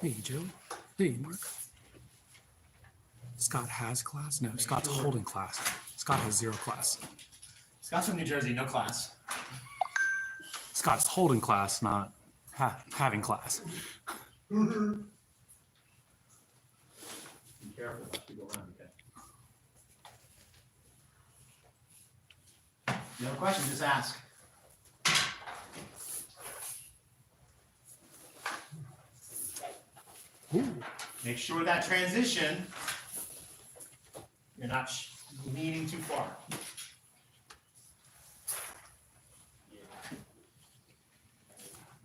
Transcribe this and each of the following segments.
Hey, Joe. Hey, Mark. Scott has class? No, Scott's holding class. Scott has 0 class. Scott's from New Jersey, no class. Scott's holding class, not having class. Be careful as you go around, okay? If you have a question, just ask. Ooh. Make sure that transition, you're not leaning too far.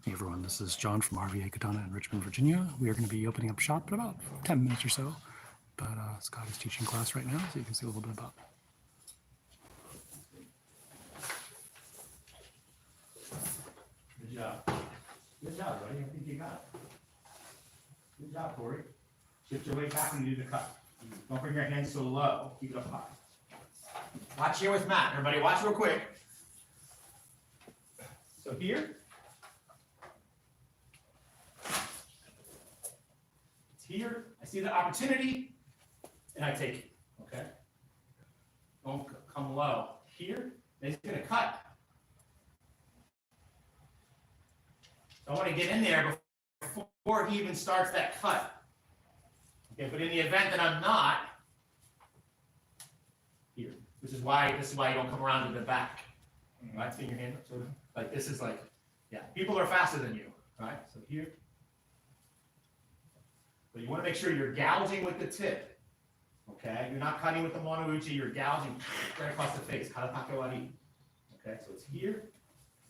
Hey everyone, this is John from RVA Katana in Richmond, Virginia. We are going to be opening up shop in about 10 minutes or so. But Scott is teaching class right now, so you can see a little bit about it. Good job. Good job, buddy. I think you got it. Good job, Corey. Shift your weight back when you do the cut. Don't bring your hands so low. Keep it up high. Watch here with Matt. Everybody watch real quick. So here. It's here. I see the opportunity, and I take it. Okay? Don't come low. Here, and he's going to cut. I want to get in there before he even starts that cut. Okay, but in the event that I'm not, here, this is why you don't come around to the back. Right, swing your hand up, sort of. Like this is like, yeah, people are faster than you, right? So here. But you want to make sure you're gouging with the tip. Okay, you're not cutting with the monouchi, you're gouging right across the face. Karatake wari. Okay, so it's here.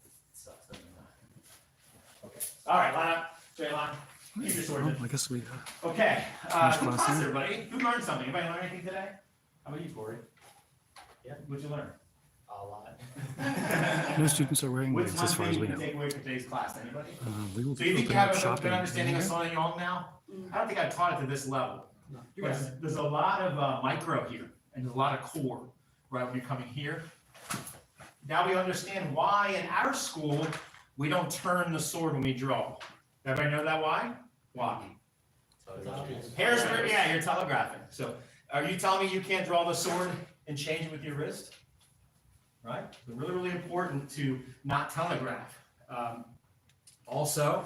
It sucks, doesn't it? Okay. All right, line up, straight line. Keep your sword. Well, I guess we Okay. Finish Good class class, here. everybody. Who learned something? Anybody learn anything today? How about you, Corey? Yeah. What'd you learn? A lot. no students are wearing What's wigs one as far thing as you we can know. take away from today's class? Anybody? We will So be you think you opening up have a shop good in understanding of here. Sona Young now? I don't think I taught it to this level. There's a lot of micro here, and there's a lot of core, right, when you're coming here. Now we understand why in our school, we don't turn the sword when we draw. Everybody know that why? Why? Harrisburg, yeah, you're telegraphing. So are you telling me you can't draw the sword and change it with your wrist? Right? It's really, really important to not telegraph. Also,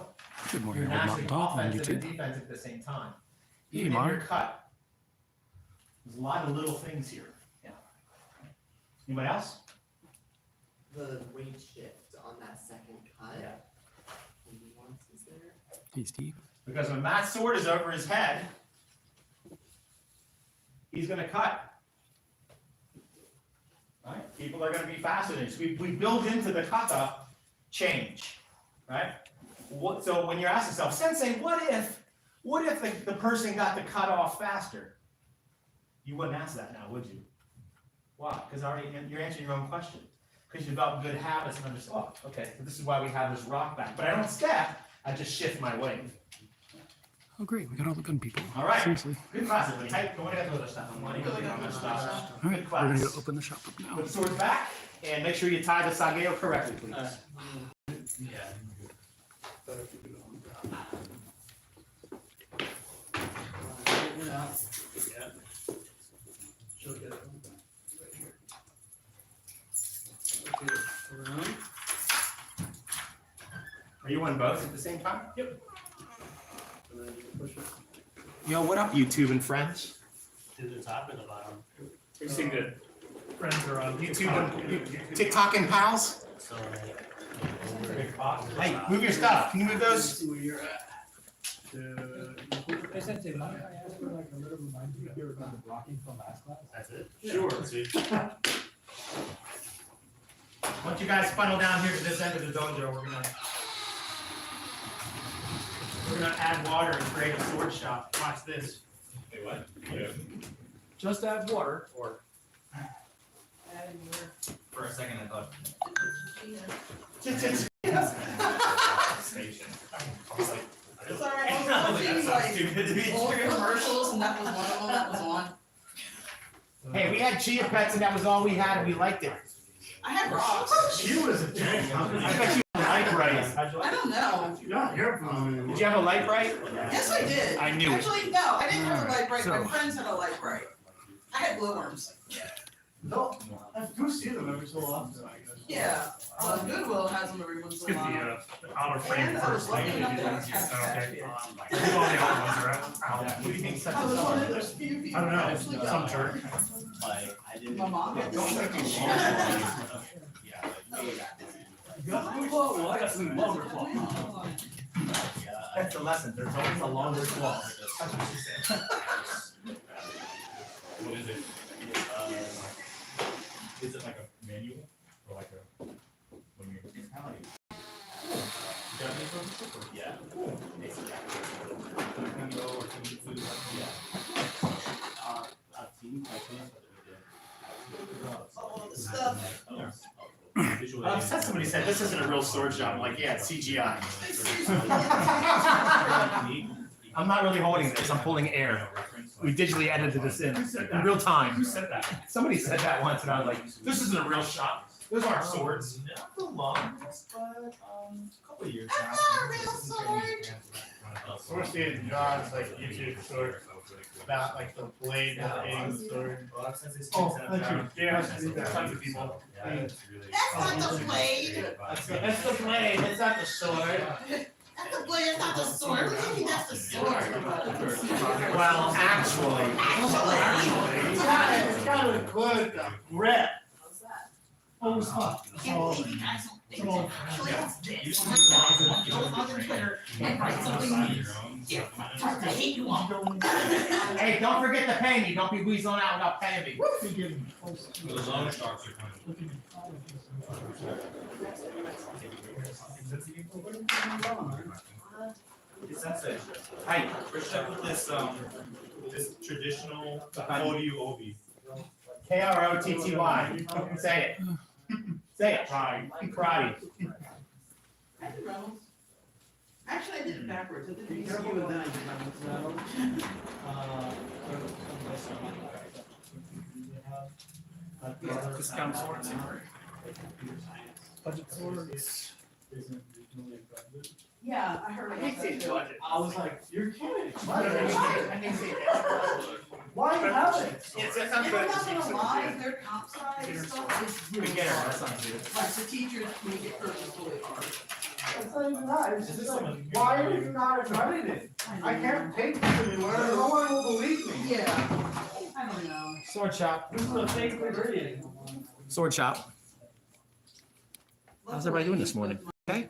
Good morning, you're old naturally Mountain Dog on offensive and YouTube. defensive at the same time. Hey, Even in your Mark. cut. There's a lot of little things here. Yeah. Anybody else? The weight shift on that second cut. Yeah. The nuances there. Hey, Steve. Because when Matt's sword is over his head, he's going to cut. Right? People are going to be faster than us. We build into the kata change. Right? So when you're asking yourself, Sensei, what if the person got the cut off faster? You wouldn't ask that now, would you? Why? Because you're answering your own question. Because you develop good habits and understand, oh, okay, so this is why we have this rock back. But I don't step, I just shift my weight. Oh, great. We got all the good people. All right. Seriously. Good class, everybody. Hey, go ahead and stuff. All All right. Good We're going to class. open the shop up now. Put the swords back and make sure you tie the sageo correctly, please. Are you on both at the same time? Yep. Yo, what up, YouTube and friends? To the top and the bottom. You see the Friends are on YouTube and TikTok and pals? So, Hey, move your stuff. Can you move those? see where you're at. Sensei, might I ask for like a little reminder here about the blocking from last class? That's it? Sure. See? Once you guys funnel down here to this end of the dojo, we're gonna add water and create a sword shop. Watch this. Wait, what? Yeah. Just add water. Or. For a second, I thought. Station. Sorry, I was That watching sounds like stupid to be old true. commercials and that was one of them that was on. Hey, we had chia pets and that was all we had and we liked it. I had rocks. She was a jerk. I bet you light bright? I don't know. Yeah, you're from. Did you have a light bright? Yes, I did. I knew it. Actually, no, I didn't have a light bright. So- My friends had a light bright. I had glowworms. No, I do see them every so often. Yeah, Goodwill has them every once in a Get while. the outer frame And I was first. lucky Maybe enough you to didn't have use that, okay? a I think all the other ones are out. What do you think sets I was us one of apart? those few I people don't that know, actually some got jerk. it. My mom had Well, I got some longer That's the lesson, there's always a longer claw. What is it? Is it like a manual or like a? When you? Japanese one? Yeah. Can you go or can you food? all the stuff. Somebody said, this isn't a real sword shop, I'm like, yeah, it's CGI. I'm not really holding this, I'm pulling air. We digitally edited this in real time. Who said that? Somebody said that once and I was like, this isn't a real shop, those aren't swords. Not the longest, but a couple of years now. That's not a real sword. So we're seeing John's like YouTube short about like the blade and the aim of the sword. Oh, thank you. Yeah, tons of people. That's not the blade. That's the blade, that's not the sword. That's the blade, that's not the sword. What do you mean that's the sword? Well, actually. It's got a good grip. How's that? Oh, it's not. Can't believe you guys don't think that actually it's this. Go on Twitter and write something. Yeah, I hate you all. Hey, don't forget to pay me, don't be weaseling out without paying me. The loan sharks are coming. Sensei, Hey, where's that with this traditional Odyu Obi? Krotty, say it. Say it. Karate. I did Reynolds. Actually, I did it backwards. I did ECU and then I did Reynolds. Discount swords. Budget swords. Isn't really budget. Yeah, I heard about that too. I was like, you're kidding. Why Why you have it? It's And I'm not gonna lie, their comp size stuff is really Beginner, hard. that's not good. Like the teachers make it purposefully hard. It's not even that, it's just like, why are you not accredited? I can't take this anywhere, no one will believe me. Yeah, I don't know. Sword shop. This is a fake degree. Sword shop. How's everybody doing this morning? Okay?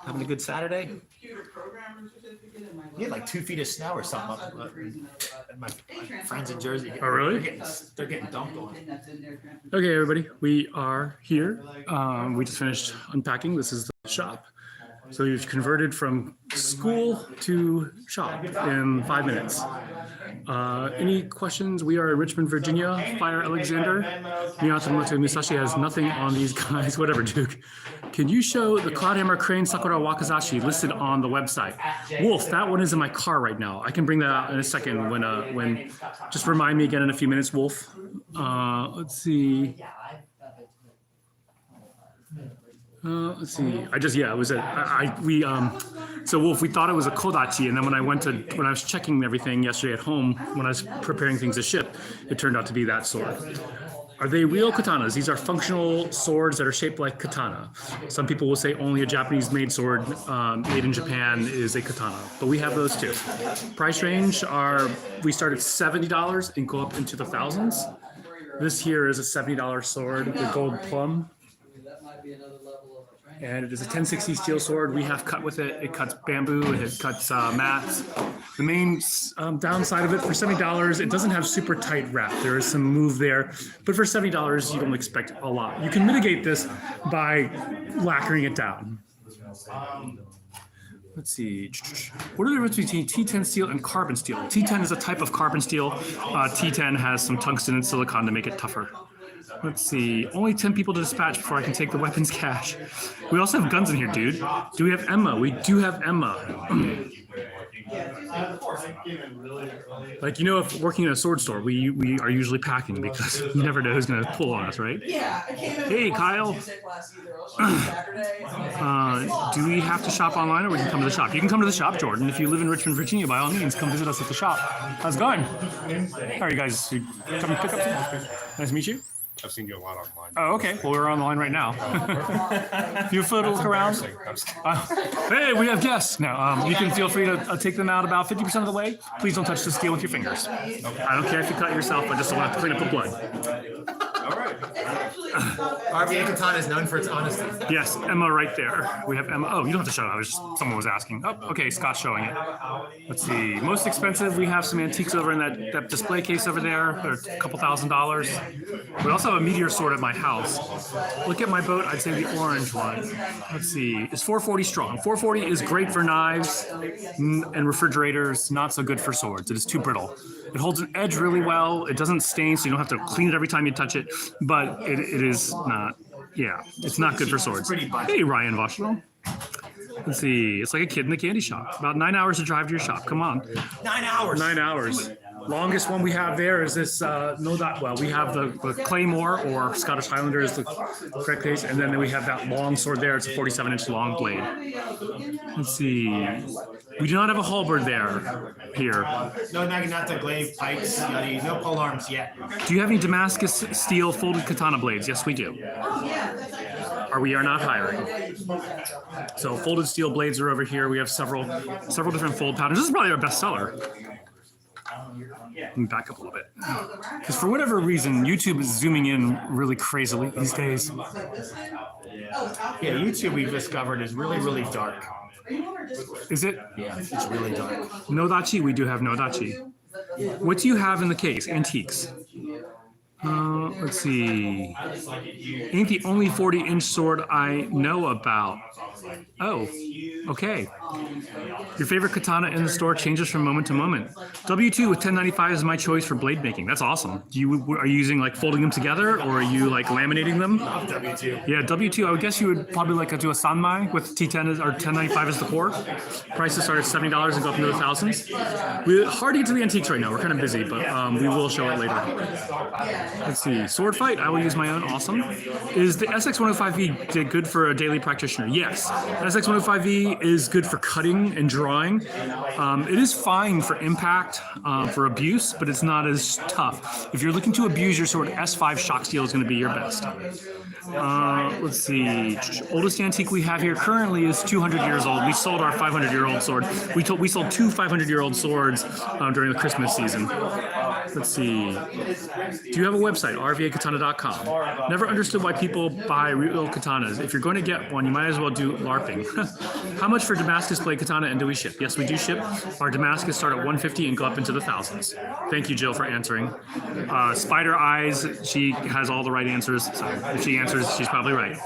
Having a good Saturday? Computer programmer certificate in my. You had like 2 feet of snow or something up, and my friends in Jersey. Oh, really? They're getting dumped on. Okay, everybody, we are here. We just finished unpacking. This is the shop. So we've converted from school to shop in 5 minutes. Any questions? We are in Richmond, Virginia. Fire Alexander. Miyata Musashi has nothing on these guys. Whatever, Duke. Can you show the Cloudhammer Crane Sakura Wakazashi listed on the website? Wolf, that one is in my car right now. I can bring that out in a second when just remind me again in a few minutes, Wolf. Let's see. Let's see. It was so Wolf, we thought it was a Kodachi, and then when I was checking everything yesterday at home, when I was preparing things to ship, it turned out to be that sword. Are they real katanas? These are functional swords that are shaped like katana. Some people will say only a Japanese-made sword made in Japan is a katana, but we have those too. Price range we start at $70 and go up into the thousands. This here is a $70 sword with gold plum. And it is a 1060 steel sword. We have cut with it. It cuts bamboo. It cuts mats. The main downside of it, for $70, it doesn't have super tight wrap. There is some move there, but for $70, you don't expect a lot. You can mitigate this by lacquering it down. Let's see. What are the differences between T10 steel and carbon steel? T10 is a type of carbon steel. T10 has some tungsten and silicon to make it tougher. Let's see. Only 10 people to dispatch before I can take the weapons cache. We also have guns in here, dude. Do we have Emma? We do have Emma. Like, you know, if working in a sword store, we are usually packing because you never know who's going to pull on us, right? Yeah, I came in. Hey, Kyle. Do we have to shop online or we can come to the shop? You can come to the shop, Jordan. If you live in Richmond, Virginia, by all means, come visit us at the shop. How's it going? How are you guys? You coming to pick up something? Nice to meet you. I've seen you a lot online. Oh, okay. Well, we're online right now. You feel to look around? Hey, we have guests now. You can feel free to take them out about 50% of the way. Please don't touch the steel with your fingers. Okay. I don't care if you cut yourself, but just don't have to clean up the blood. All right. RVA Katana is known for its honesty. Yes, Emma right there. We have Emma. Oh, you don't have to show it. I was just, someone was asking. Oh, okay, Scott's showing it. Let's see. Most expensive, we have some antiques over in that display case over there. They're a couple $1,000s. We also have a meteor sword at my house. Look at my boat. I'd say the orange one. Let's see. It's 440 strong. 440 is great for knives and refrigerators. Not so good for swords. It is too brittle. It holds an edge really well. It doesn't stain, so you don't have to clean it every time you touch it. But it is not. Yeah, it's not good for swords. Hey, Ryan Voshlo. Let's see. It's like a kid in the candy shop. About 9 hours to drive to your shop. Come on. 9 hours. 9 hours. Longest one we have there is this, well, we have the Claymore, or Scottish Highlander is the correct case, and then we have that long sword there. It's a 47-inch long blade. Let's see. We do not have a halberd there, here. No, not the glaive pikes, no pole arms yet. Do you have any Damascus steel folded katana blades? Yes, we do. Or we are not hiring. So folded steel blades are over here. We have several different fold patterns. This is probably our best seller. Let me back up a little bit. Because for whatever reason, YouTube is zooming in really crazily these days. Yeah, YouTube we've discovered is really, really dark. Is it? Yeah, it's really dark. Nodachi, we do have Nodachi. What do you have in the case? Antiques. Let's see. Ain't the only 40-inch sword I know about. Oh, okay. Your favorite katana in the store changes from moment to moment. W2 with 1095 is my choice for blade making. That's awesome. Are you using like folding them together, or are you like laminating them? W2. Yeah, W2. I would guess you would probably like to do a sanmai with T10 or 1095 as the core. Prices start at $70 and go up into the thousands. We're hard to get to the antiques right now. We're kind of busy, but we will show it later. Let's see. Sword fight. I will use my own. Awesome. Is the SX105V good for a daily practitioner? Yes. SX105V is good for cutting and drawing. It is fine for impact, for abuse, but it's not as tough. If you're looking to abuse your sword, S5 shock steel is going to be your best. Let's see. Oldest antique we have here currently is 200 years old. We sold our 500-year-old sword. We sold two 500-year-old swords during the Christmas season. Let's see. Do you have a website? RVAKatana.com. Never understood why people buy real katanas. If you're going to get one, you might as well do LARPing. How much for Damascus blade katana, and do we ship? Yes, we do ship. Our Damascus start at $150 and go up into the thousands. Thank you, Jill, for answering. Spider Eyes, she has all the right answers. So if she answers, she's probably right.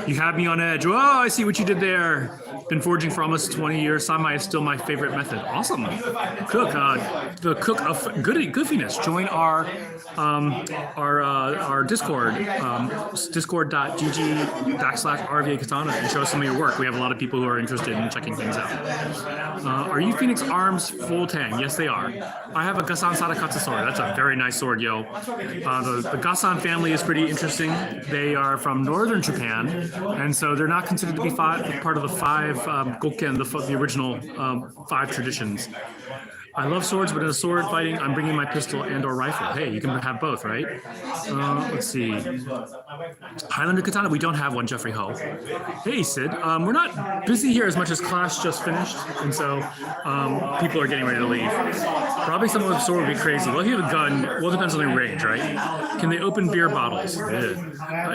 You have me on edge. Oh, I see what you did there. Been forging for almost 20 years. Sanmai is still my favorite method. Awesome. Cook, the cook of goofiness. Join our Discord, discord.gg/RVA Katana, and show us some of your work. We have a lot of people who are interested in checking things out. Are you Phoenix Arms full tang? Yes, they are. I have a Gasan Sadakatsu sword. That's a very nice sword, yo. The Gasan family is pretty interesting. They are from northern Japan, and so they're not considered to be part of the five Gokken, the original five traditions. I love swords, but in a sword fighting, I'm bringing my pistol and or rifle. Hey, you can have both, right? Let's see. Highlander Katana, we don't have one, Jeffrey Ho. Hey, Sid. We're not busy here as much as class just finished, and so people are getting ready to leave. Probably someone with a sword would be crazy. Well, if you have a gun, well, it depends on the range, right? Can they open beer bottles?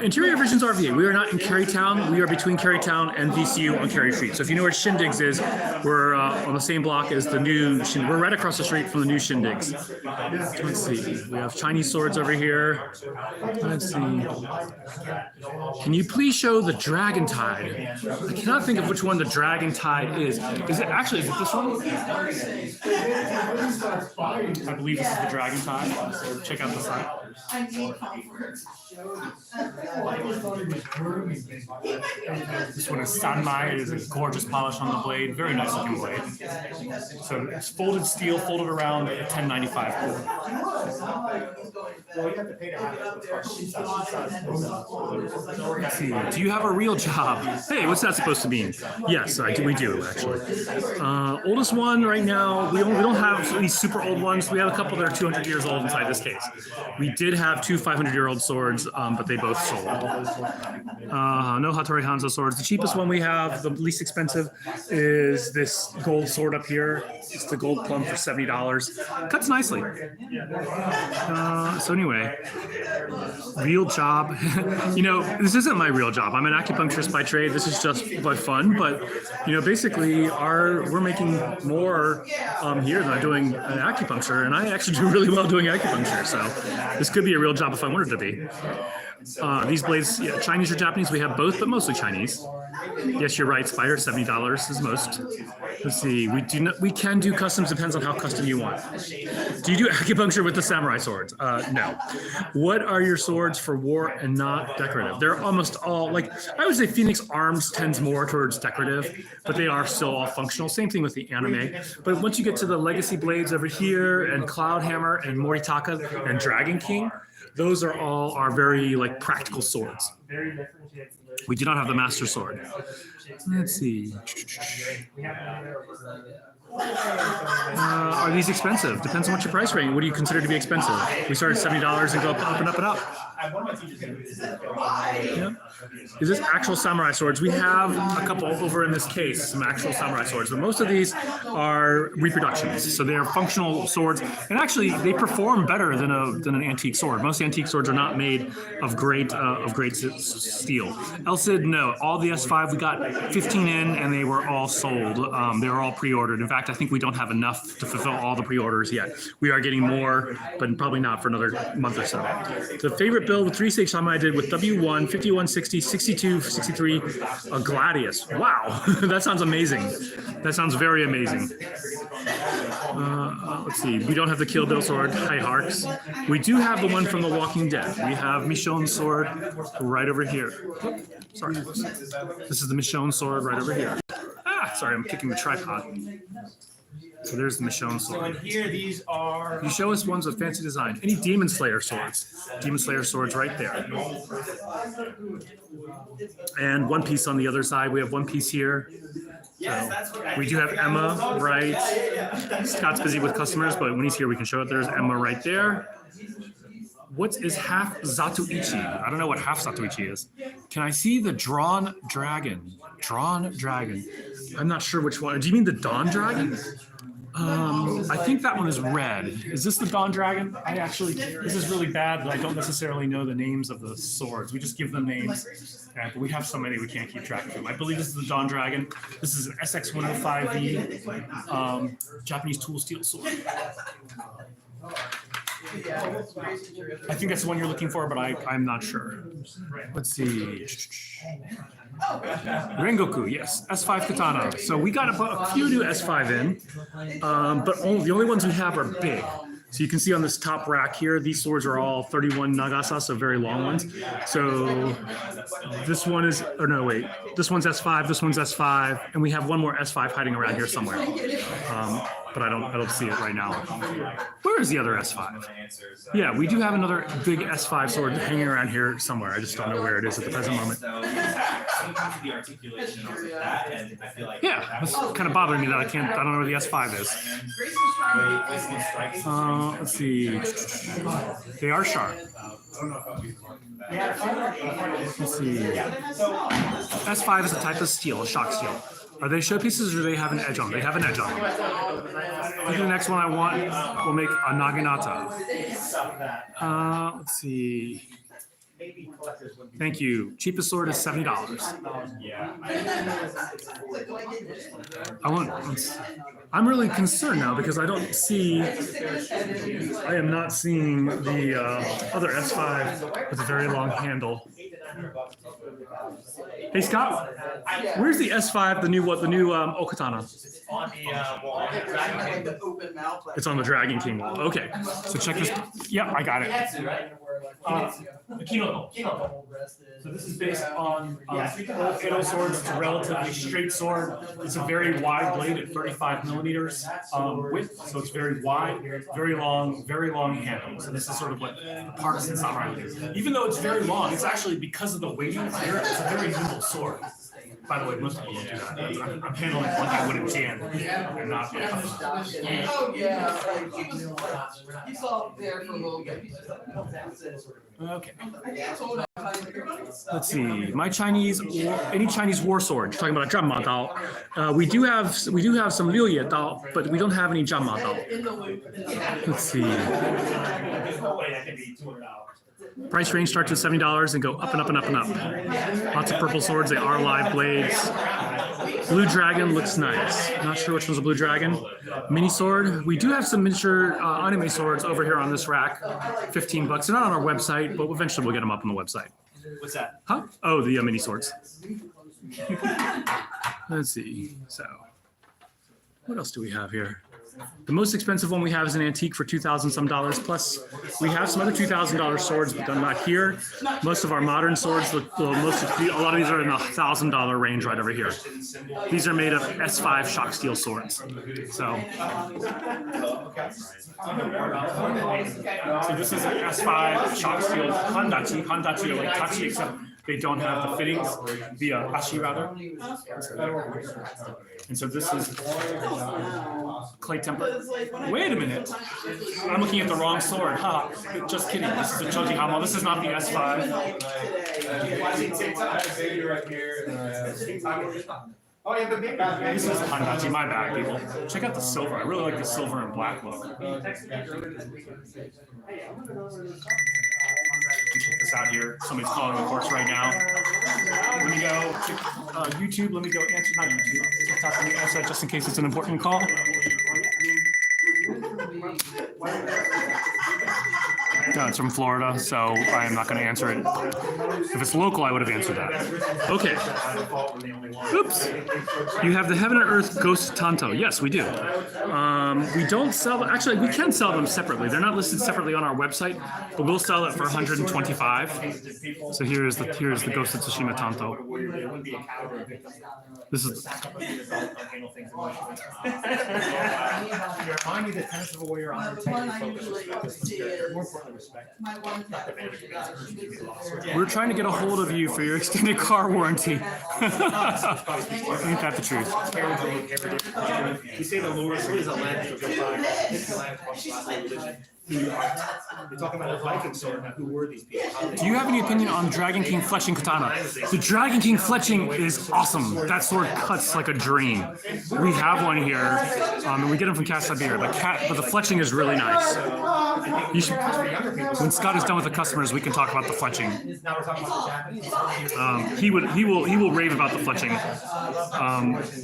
Interior Visions RVA. We are not in Carytown. We are between Carytown and VCU on Cary Street. So if you know where Shindigs is, we're on the same block as the new Shindig. We're right across the street from the new Shindigs. Let's see. We have Chinese swords over here. Let's see. Can you please show the Dragon Tide? I cannot think of which one the Dragon Tide is. Is it this one? I believe this is the Dragon Tide. So check out the site. This one is Sanmai. It is a gorgeous polish on the blade. Very nice looking blade. So it's folded steel, folded around a 1095 core. Well, you have to pay to have it. Let's see. Do you have a real job? Hey, what's that supposed to mean? Yes, we do actually. Oldest one right now. We don't have these super old ones. We have a couple that are 200 years old inside this case. We did have two 500-year-old swords, but they both sold. No Hattori Hanzo swords. The cheapest one we have, the least expensive, is this gold sword up here. It's the gold plum for $70. Cuts nicely. So anyway, real job. You know, this isn't my real job. I'm an acupuncturist by trade. This is just by fun. But you know, basically, we're making more here than I'm doing acupuncture, and I actually do really well doing acupuncture. So this could be a real job if I wanted to be. These blades, yeah, Chinese or Japanese, we have both, but mostly Chinese. Yes, you're right. Spider, $70 is most. Let's see. We can do customs. Depends on how custom you want. Do you do acupuncture with the samurai swords? No. What are your swords for war and not decorative? They're almost all, like, I would say Phoenix Arms tends more towards decorative, but they are still all functional. Same thing with the anime. But once you get to the legacy blades over here, and Cloud Hammer and Moritaka and Dragon King, those are all our very like practical swords. We do not have the Master Sword. Let's see. Are these expensive? Depends on what your price range. What do you consider to be expensive? We start at $70 and go up and up and up. Yeah. Is this actual samurai swords? We have a couple over in this case, some actual samurai swords, but most of these are reproductions. So they are functional swords, and actually they perform better than an antique sword. Most antique swords are not made of great steel. Elcid, no. All the S5 we got 15 in, and they were all sold. They were all pre-ordered. In fact, I think we don't have enough to fulfill all the pre-orders yet. We are getting more, but probably not for another month or so. The favorite build with 3-stage samurai I did with W1, 5160, 62, 63, a Gladius. Wow, that sounds amazing. That sounds very amazing. Let's see, we don't have the Kill Bill sword, High Harks. We do have the one from The Walking Dead. We have Michonne's sword right over here. Oops, sorry. This is the Michonne sword right over here. Sorry, I'm kicking the tripod. So there's the Michonne sword. So here, these are. You show us ones with fancy design. Any Demon Slayer swords? Demon Slayer swords right there. And one piece on the other side. We have one piece here. So we do have Emma, right? Scott's busy with customers, but when he's here, we can show it. There's Emma right there. What is half Zatoichi? I don't know what half Zatoichi is. Can I see the drawn dragon? Drawn dragon. I'm not sure which one. Do you mean the Dawn Dragon? I think that one is red. Is this the Dawn Dragon? This is really bad that I don't necessarily know the names of the swords. We just give them names. But we have so many we can't keep track of them. I believe this is the Dawn Dragon. This is an SX105V Japanese tool steel sword. I think that's the one you're looking for, but I'm not sure. Let's see. Rengoku, yes, S5 Katana. So we got a few new S5 in, but the only ones we have are big. So you can see on this top rack here, these swords are all 31 Nagasa, so very long ones. So this one is, or no, wait, this one's S5, this one's S5, and we have one more S5 hiding around here somewhere. But I don't see it right now. Where is the other S5? Yeah, we do have another big S5 sword hanging around here somewhere. I just don't know where it is at the present moment. Yeah, it's kind of bothering me that I don't know where the S5 is. Let's see. They are sharp. Let's see. S5 is a type of steel, a shock steel. Are they showpieces or do they have an edge on them? They have an edge on them. I think the next one I want will make a Naginata. Let's see. Thank you. Cheapest sword is $70. I'm really concerned now because I am not seeing the other S5 with a very long handle. Hey Scott, where's the S5? The new Okatana? It's on the Dragon King wall. Okay, so check this. Yeah, I got it. The Kinoto. So this is based on Edo swords. It's a relatively straight sword. It's a very wide blade at 35 millimeters width, so it's very wide, very long handle. So this is sort of what the partisan samurai would do. Even though it's very long, it's actually, because of the weighting, it's a very nimble sword. By the way, most people don't do that. I'm handling it like I would a jam and not. Oh, yeah. He's all there for a little bit. Okay. Let's see. My Chinese any Chinese war sword. You're talking about a Zhanma Dao. We do have some Liu Ye Dao, but we don't have any Zhanma Dao. Let's see. Price range starts at $70 and go up and up and up and up. Lots of purple swords. They are live blades. Blue Dragon looks nice. Not sure which one's a Blue Dragon. Mini sword. We do have some miniature anime swords over here on this rack. $15. They're not on our website, but eventually we'll get them up on the website. What's that? Huh? Oh, the mini swords. Let's see. So, what else do we have here? The most expensive one we have is an antique for $2,000 some dollars plus. We have some other $2,000 swords, but they're not here. Most of our modern swords, a lot of these are in the $1,000 range right over here. These are made of S5 shock steel swords. So this is an S5 shock steel Handachi. Handachi are like Tachi, except they don't have the fittings, the ashi rather. And so this is clay temper. Wait a minute. I'm looking at the wrong sword. Ha, just kidding. This is a Choji Hamo. This is not the S5. This is Handachi, my bad, people. Check out the silver. I really like the silver and black look. Check this out here. Somebody's calling the course right now. Let me go to YouTube. Let me go answer, not YouTube, TikTok. Let me answer that just in case it's an important call. No, it's from Florida, so I am not going to answer it. If it's local, I would have answered that. Okay. Oops. You have the Heaven and Earth Ghost Tanto. Yes, we do. We don't sell them. Actually, we can sell them separately. They're not listed separately on our website, but we'll sell it for $125. So here's the Ghost of Tsushima Tanto. This is. Remind me the tenets of a warrior honor. We're trying to get a hold of you for your extended car warranty. Ain't that the truth? You say the Lord is a land of You're talking about a Viking sword. Now, who were these people? Do you have any opinion on Dragon King fletching katana? The Dragon King fletching is awesome. That sword cuts like a dream. We have one here, and we get them from Cat Siberia. But the fletching is really nice. You should, when Scott is done with the customers, we can talk about the fletching. Now we're talking about the Japanese. He will rave about the fletching,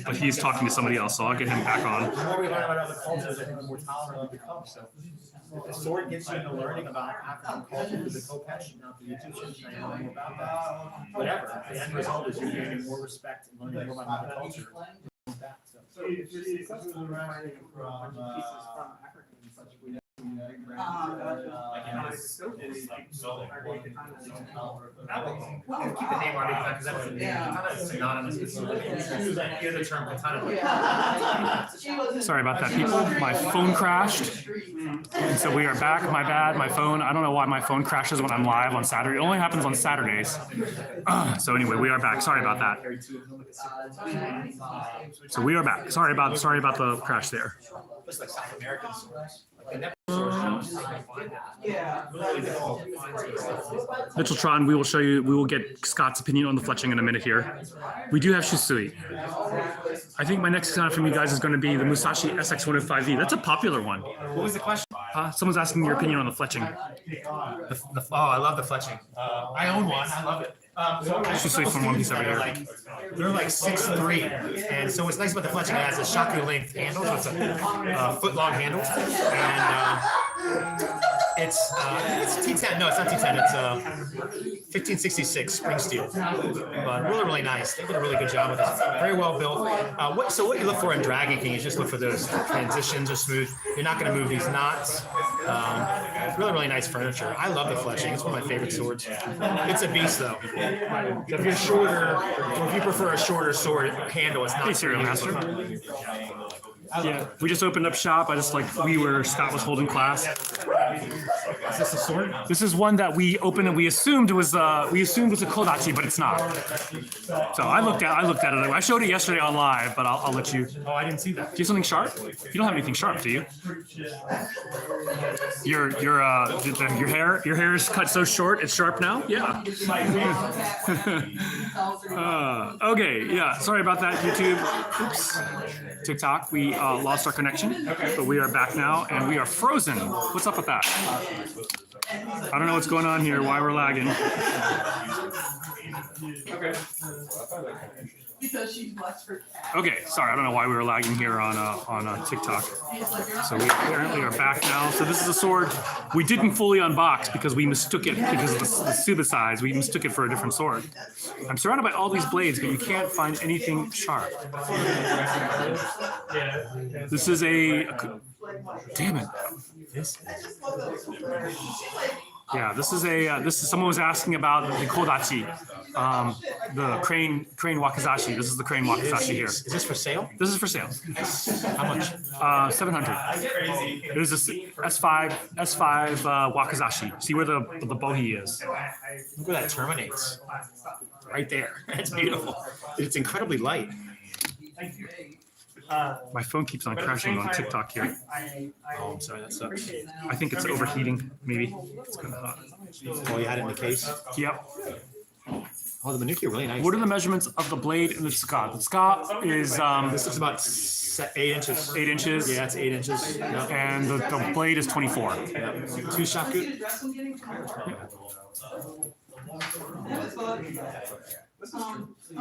but he's talking to somebody else, so I'll get him back on. The more we learn about other cultures, I think the more tolerant we become. So the sword gets you into learning about African culture through the Kopesh, not the Egyptians, and I know more about that. Whatever. The end result is you're gaining more respect and learning more about another culture. So if it's from Africa and such, we keep the name RVA because that's the name. Katana is synonymous with sword. Hear the term katana. Sorry about that, people. My phone crashed, and so we are back. My bad. My phone. I don't know why my phone crashes when I'm live on Saturday. It only happens on Saturdays. So anyway, we are back. Sorry about that. So we are back. Sorry about the crash there. Just like South American swords. Mitcheltron, we will show you. We will get Scott's opinion on the fletching in a minute here. We do have Shisui. I think my next comment from you guys is going to be the Musashi SX105V. That's a popular one. What was the question? Someone's asking your opinion on the fletching. I love the fletching. I own one. I love it. Shisui from One Piece over here. They're like 6'3", and so what's nice about the fletching, it has a shaku length handle, so it's a foot long handle, and It's T10. No, it's not T10. It's 1566 spring steel. But really nice. They did a really good job with it. Very well built. So what you look for in Dragon King is just look for those transitions are smooth. You're not going to move these knots. Really nice furniture. I love the fletching. It's one of my favorite swords. It's a beast though. So if you're shorter, or if you prefer a shorter sword handle, it's not. Hey, Serial Master. Yeah, we just opened up shop. Scott was holding class. Is this a sword? This is one that we opened and we assumed was a kodachi, but it's not. So I looked at it. I showed it yesterday on live, but I'll let you. Oh, I didn't see that. Do you have something sharp? You don't have anything sharp, do you? Your hair is cut so short it's sharp now. Yeah. Okay. Yeah. Sorry about that, YouTube. Oops. TikTok. We lost our connection, but we are back now and we are frozen. What's up with that? I don't know what's going on here. Why we're lagging? Because she left her cat. Okay, sorry, I don't know why we were lagging here on TikTok. So we apparently are back now. So this is a sword we didn't fully unbox because we mistook it because of the Suba size. We mistook it for a different sword. I'm surrounded by all these blades, but you can't find anything sharp. This is damn it. This is someone was asking about the kodachi, the crane wakizashi. This is the crane wakizashi here. Is this for sale? This is for sale. How much? 700. It is a S5 wakizashi. See where the bohi is. Look where that terminates. Right there. That's beautiful. It's incredibly light. My phone keeps on crashing on TikTok here. Oh, I'm sorry. That sucks. I think it's overheating. Maybe it's kind of hot. Oh, you had it in the case? Yep. Oh, the Manuki are really nice. What are the measurements of the blade and the ska? The ska is This is about 8 inches. 8 inches. Yeah, it's 8 inches. Yep. And the blade is 24. Yep. 2 shaku.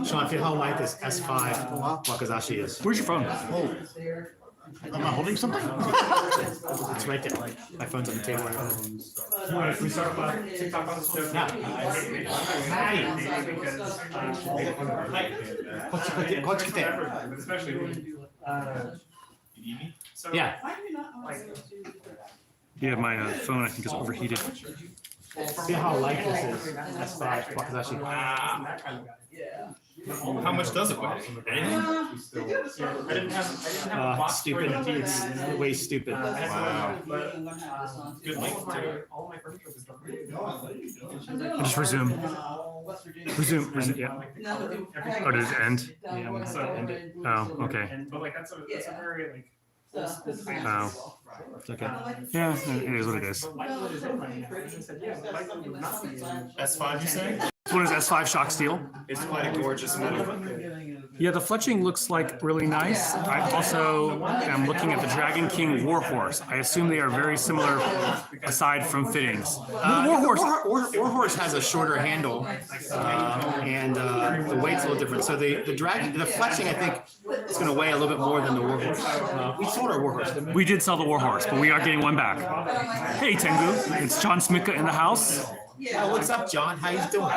Sean, feel how light this S5 wakizashi is. Where's your phone? Am I holding something? It's right there. My phone's on the table. Can we start with TikTok on this? Yeah. Especially when Yeah. Yeah, my phone I think is overheated. See how light this is. S5 wakizashi. how much does it weigh? Anything? Stupid. It's way stupid. Wow. Good length too. Just resume. Resume. Yeah. Oh, did it end? Yeah, I'm gonna end it. Oh, okay. But like that's a very like. Oh. It's okay. Yeah, it is what it is. S5 you say? This one is S5 shock steel. It's quite a gorgeous move. Yeah, the fletching looks like really nice. I also am looking at the Dragon King Warhorse. I assume they are very similar aside from fittings. Warhorse has a shorter handle, and the weight's a little different. So the fletching, I think, is going to weigh a little bit more than the Warhorse. We sold our Warhorse, didn't we? We did sell the Warhorse, but we are getting one back. Hey, Tengu, it's John Smika in the house. Yeah, what's up, John? How you doing?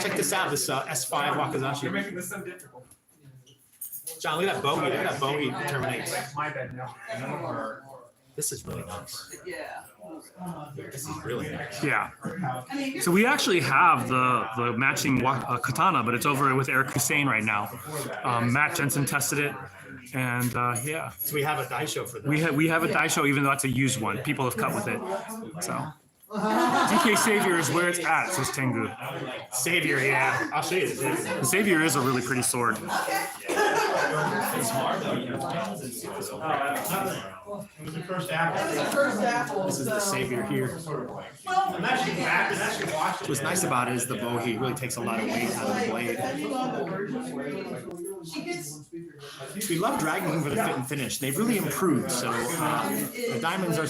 Check this out, this S5 wakizashi. You're making this so difficult. John, look at that bogey. Look at that bogey terminates. My bad now. This is really nice. Yeah. This is really nice. Yeah. So we actually have the matching katana, but it's over with Eric Hussein right now. Matt Jensen tested it, and yeah. So we have a daisho for this. We have a daisho, even though that's a used one. People have cut with it. So DK Savior is where it's at, says Tengu. Savior, yeah. I'll show you the Savior. The Savior is a really pretty sword. This is the Savior here. What's nice about it is the bohi really takes a lot of weight out of the blade. We love Dragon King for the fit and finish. They've really improved. So the diamonds are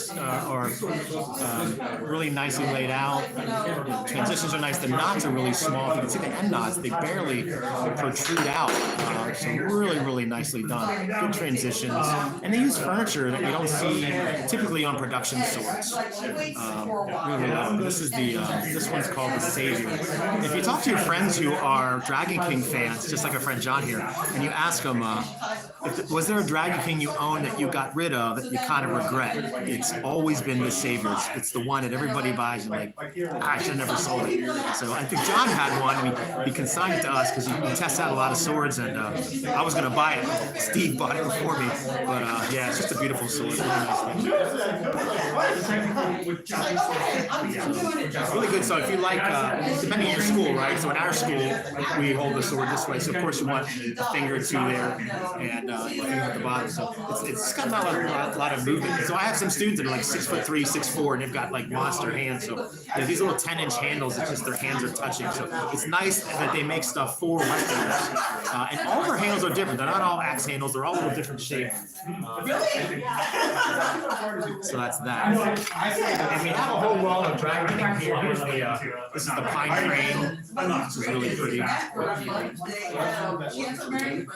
really nicely laid out. The transitions are nice. The knots are really small. If you can see the end knots, they barely protrude out. So really, really nicely done. Good transitions. And they use furniture that you don't see typically on production swords. This is the this one's called the Savior. If you talk to your friends who are Dragon King fans, just like our friend John here, and you ask them, was there a Dragon King you own that you got rid of that you kind of regret? It's always been the Savior. It's the one that everybody buys and like, I should have never sold it. So I think John had one. He consigned it to us because he tests out a lot of swords, and I was going to buy it. Steve bought it before me, but yeah, it's just a beautiful sword. Really nice. Really good. So if you like, depending on your school, right? So in our school, we hold the sword this way. So of course you want a finger or two there, and finger at the bottom. So it's got not a lot of movement. So I have some students that are like 6'3", 6'4", and they've got like monster hands. So these little 10-inch handles, it's just their hands are touching. So it's nice that they make stuff for Westerners. And all of our handles are different. They're not all axe handles. They're all a little different shape. So that's that. And we have a whole wall of Dragon King here. Here's this is the pine crane. This is really pretty.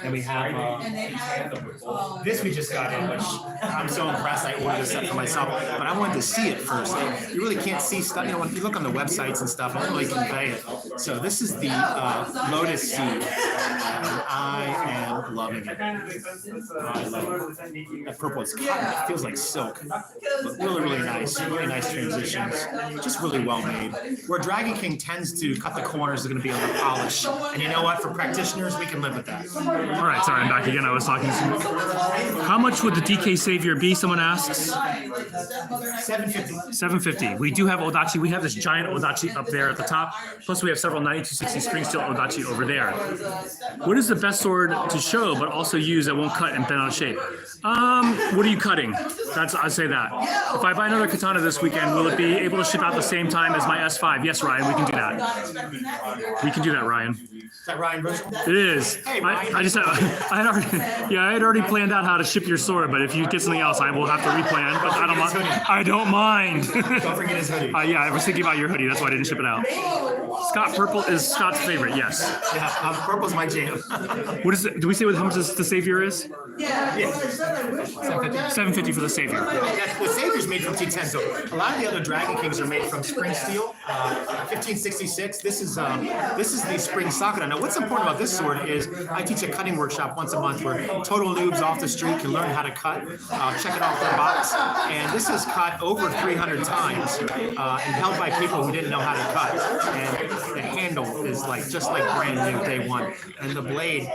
And we have this we just got in, which I'm so impressed. I ordered this set for myself, but I wanted to see it first. You really can't see stuff. You know, when you look on the websites and stuff, I don't really convey it. So this is the Lotus Seed. I am loving it. I love it. That purple is cotton. It feels like silk. But really nice. Really nice transitions. Just really well made. Where Dragon King tends to cut the corners is going to be a little polish. And you know what? For practitioners, we can live with that. All right, sorry, I'm back again. I was talking to how much would the DK Savior be? Someone asks. $750. $750. We do have Odachi. We have this giant Odachi up there at the top. Plus, we have several 9260 spring steel Odachi over there. What is the best sword to show, but also use that won't cut and bend out of shape? What are you cutting? I'd say that. If I buy another katana this weekend, will it be able to ship out the same time as my S5? Yes, Ryan, we can do that. We can do that, Ryan. Is that Ryan Bushel? It is. Hey, Ryan. I had already planned out how to ship your sword, but if you get something else, I will have to replan. But I don't mind. Don't forget his hoodie. Yeah, I was thinking about your hoodie. That's why I didn't ship it out. Scott Purple is Scott's favorite. Yes. Yeah, purple's my jam. What is it? Do we say how much the Savior is? Yeah. $750 for the Savior. Yeah, the Savior's made from T10, so a lot of the other Dragon Kings are made from spring steel. 1566. This is the spring socket. Now, what's important about this sword is I teach a cutting workshop once a month where total noobs off the street can learn how to cut. Check it off their box. And this is cut over 300 times and held by people who didn't know how to cut. And the handle is just like brand new day one. And the blade,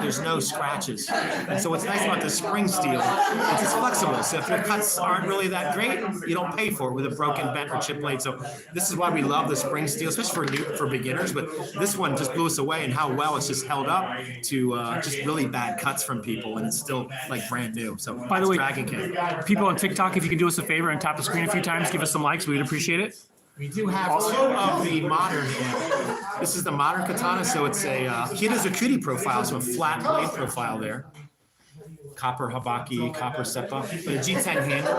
there's no scratches. And so what's nice about the spring steel is it's flexible. So if your cuts aren't really that great, you don't pay for it with a broken, bent, or chipped blade. So this is why we love the spring steel, especially for beginners. But this one just blew us away in how well it's just held up to just really bad cuts from people, and it's still like brand new. So By the way, Dragon King. People on TikTok, if you can do us a favor and tap the screen a few times, give us some likes. We would appreciate it. We do have two of the modern. This is the modern katana, so it's a Hirazukuri profile, so a flat blade profile there. Copper habaki, copper seppa, but a G10 handle.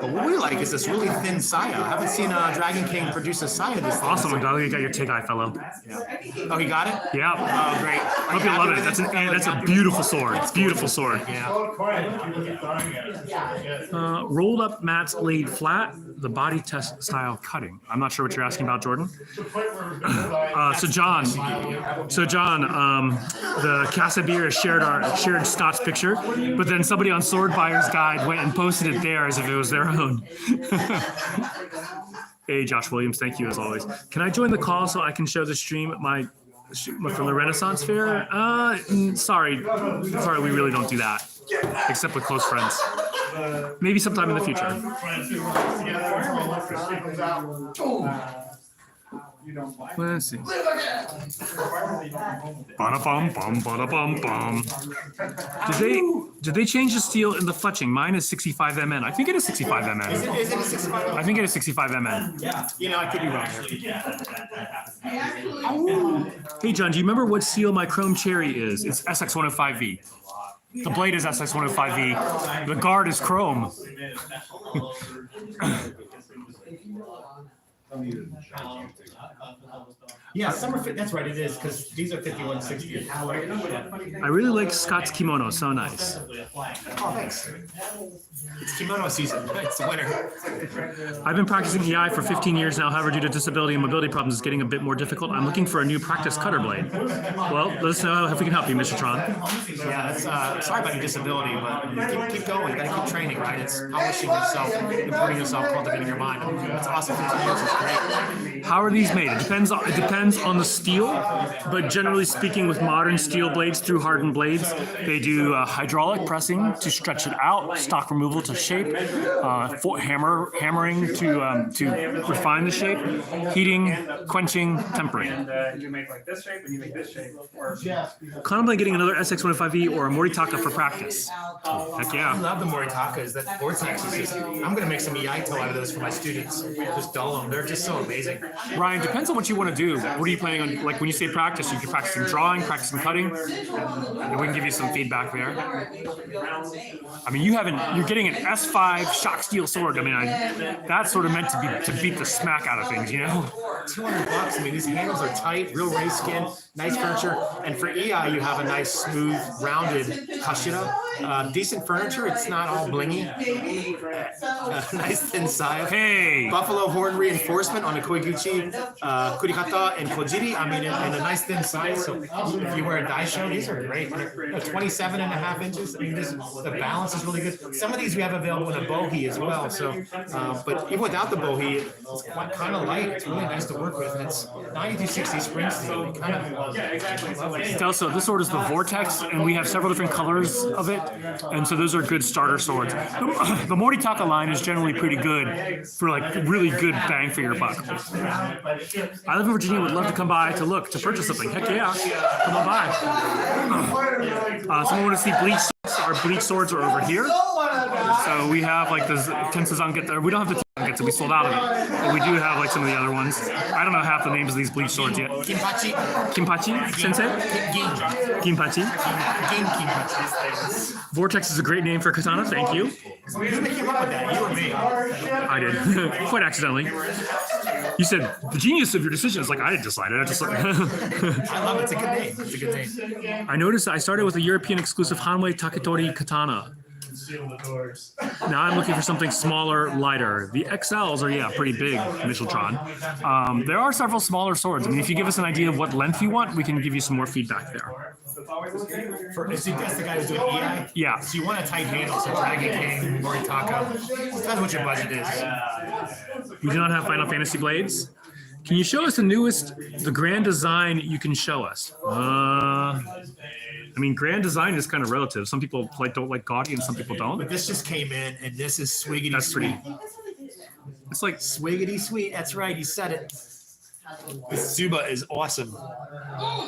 But what we like is this really thin saya. I haven't seen a Dragon King produce a saya this thin. Awesome, Doug. You got your take eye, fellow. Yeah. Oh, he got it? Yeah. Oh, great. Hope you love it. That's a beautiful sword. It's a beautiful sword. Yeah. Rolled up mats laid flat, the body test style cutting. I'm not sure what you're asking about, Jordan. So John, the Casabir shared Scott's picture, but then somebody on Sword Buyer's Guide went and posted it there as if it was their own. Hey, Josh Williams, thank you as always. Can I join the call so I can show the stream from the Renaissance Fair? Sorry, we really don't do that, except with close friends. Maybe sometime in the future. Let's see. Ba-da-bum-bum. Did they change the steel in the fletching? Mine is 65 MN. I think it is 65 MN. Is it a 65? I think it is 65 MN. Yeah. You know, I could be wrong here. Hey, John, do you remember what steel my Chrome Cherry is? It's SX105V. The blade is SX105V. The guard is Chrome. Yeah, summer fit, that's right, it is, because these are 5160. I really like Scott's kimono, so nice. Oh, thanks. It's kimono season, it's winter. I've been practicing EI for 15 years now, however, due to disability and mobility problems, it's getting a bit more difficult. I'm looking for a new practice cutter blade. Well, let us know if we can help you, Mr. Tron. Yeah, it's, sorry about your disability, but keep going, you gotta keep training, right? It's polishing yourself, improving yourself, cultivating your mind. That's awesome, 15 years is great. How are these made? It depends on the steel, but generally speaking, with modern steel blades through hardened blades, they do hydraulic pressing to stretch it out, stock removal to shape, hammering to refine the shape, heating, quenching, tempering. You make like this shape and you make this shape. Contemplate getting another SX105E or a Moritaka for practice. Heck I yeah. love the Moritakas, that vortex is just, I'm gonna make some EI out of those for my students. Just dull them, they're just so amazing. Ryan, depends on what you want to do. What are you planning on? Like when you say practice, you can practice in drawing, practice in cutting, and we can give you some feedback there. I mean, you're getting an S5 shock steel sword. I mean, that's sort of meant to beat the smack out of things, you know? $200. I mean, these handles are tight, real race skin, nice furniture. And for EI, you have a nice, smooth, rounded kashira. Decent furniture. It's not all blingy. Nice thin side. Hey. Buffalo horn reinforcement on the Koiguchi, Kurikata, and Kojiri. I mean, in a nice thin size. So if you wear a daisho, these are great. 27.5 inches. I mean, the balance is really good. Some of these we have available in a bohi as well. So, but even without the bohi, it's kind of light. It's really nice to work with. And it's 9260 spring steel. Kind of. Also, this sword is the Vortex, and we have several different colors of it, and so those are good starter swords. The Moritaka line is generally pretty good for like really good bang for your buck. I live in Virginia. Would love to come by to purchase something. Heck yeah, come on by. Someone want to see bleach swords? Our bleach swords are over here. So we have like the Tensuzanget there. We don't have the Tensuzanget, so we sold out of it. But we do have like some of the other ones. I don't know half the names of these bleach swords yet. Kimpachi. Kimpachi, Sensei? Kimpachi. Vortex is a great name for katana, thank you. Who came up with that? You or me? I did, quite accidentally. You said the genius of your decision is like I decided. I just like. I love it. It's a good name. It's a good name. I noticed I started with a European exclusive Hanwei Taketori katana. Now I'm looking for something smaller, lighter. The XLs are, yeah, pretty big, Micheltron. There are several smaller swords. I mean, if you give us an idea of what length you want, we can give you some more feedback there. That's the guy who's doing EI? Yeah. So you want a tight handle, so Dragon King, Moritaka. Depends what your budget is. We do not have Final Fantasy blades. Can you show us the grand design you can show us? I mean, grand design is kind of relative. Some people don't like gaudy, and some people don't. But this just came in, and this is swiggity That's sweet. It's like Swiggity sweet. That's right. He said it. This Tsuba is awesome.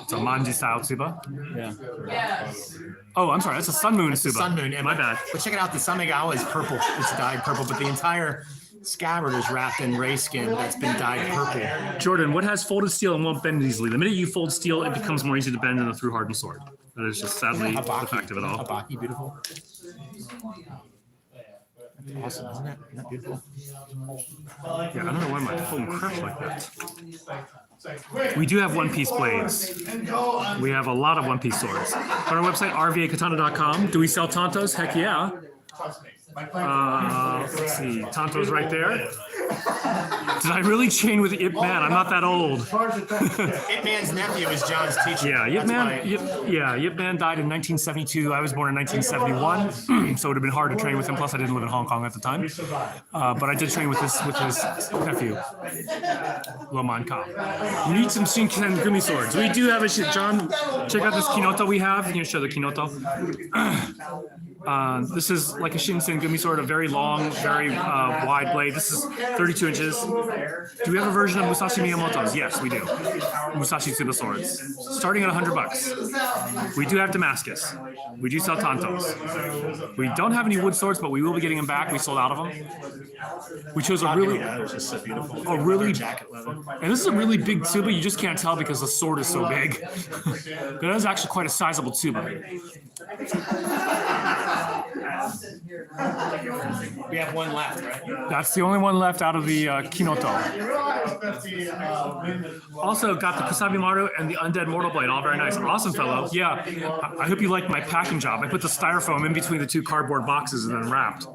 it's a Manji style Tsuba. Yeah. Yes. Oh, I'm sorry. That's a Sun Moon It's a Tsuba. Sun Moon. And My bad. But check it out. The Samegawa is purple. It's dyed purple, but the entire scabbard is wrapped in ray skin that's been dyed purple. Jordan, what has folded steel and won't bend easily? The minute you fold steel, it becomes more easy to bend than a through hardened sword. That is just sadly the fact of it all. Habaki, beautiful. That's awesome, isn't it? Isn't that beautiful? Yeah, I don't know why my phone crashed like that. We do have one-piece blades. We have a lot of one-pice swords. On our website, RVAKatana.com. Do we sell Tontos? Heck yeah. Let's see. Tonto's right there. Did I really chain with Ip Man? I'm not that old. Ip Man's nephew is John's teacher. Yeah, Yip Man died in 1972. I was born in 1971, so it would have been hard to train with him. Plus, I didn't live in Hong Kong at the time. But I did train with his nephew, Loman Ka. We need some Shinken Gumi swords. We do have a John. Check out this Kinoto we have. You can show the Kinoto. This is like a Shinsen Gumi sword, a very long, very wide blade. This is 32 inches. Do we have a version of Musashi Miyamoto's? Yes, we do. Musashi Tsuba swords. Starting at $100. We do have Damascus. We do sell Tontos. We don't have any wood swords, but we will be getting them back. We sold out of them. We chose a really, and this is a really big Tsuba. You just can't tell because the sword is so big. That is actually quite a sizable Tsuba. We have one left, right? That's the only one left out of the Kinoto. You realize that the, Also got the Kusabimaru and the Undead Mortal Blade, all very nice. Awesome, fellow. Yeah, I hope you like my packing job. I put the styrofoam in between the two cardboard boxes and then wrapped.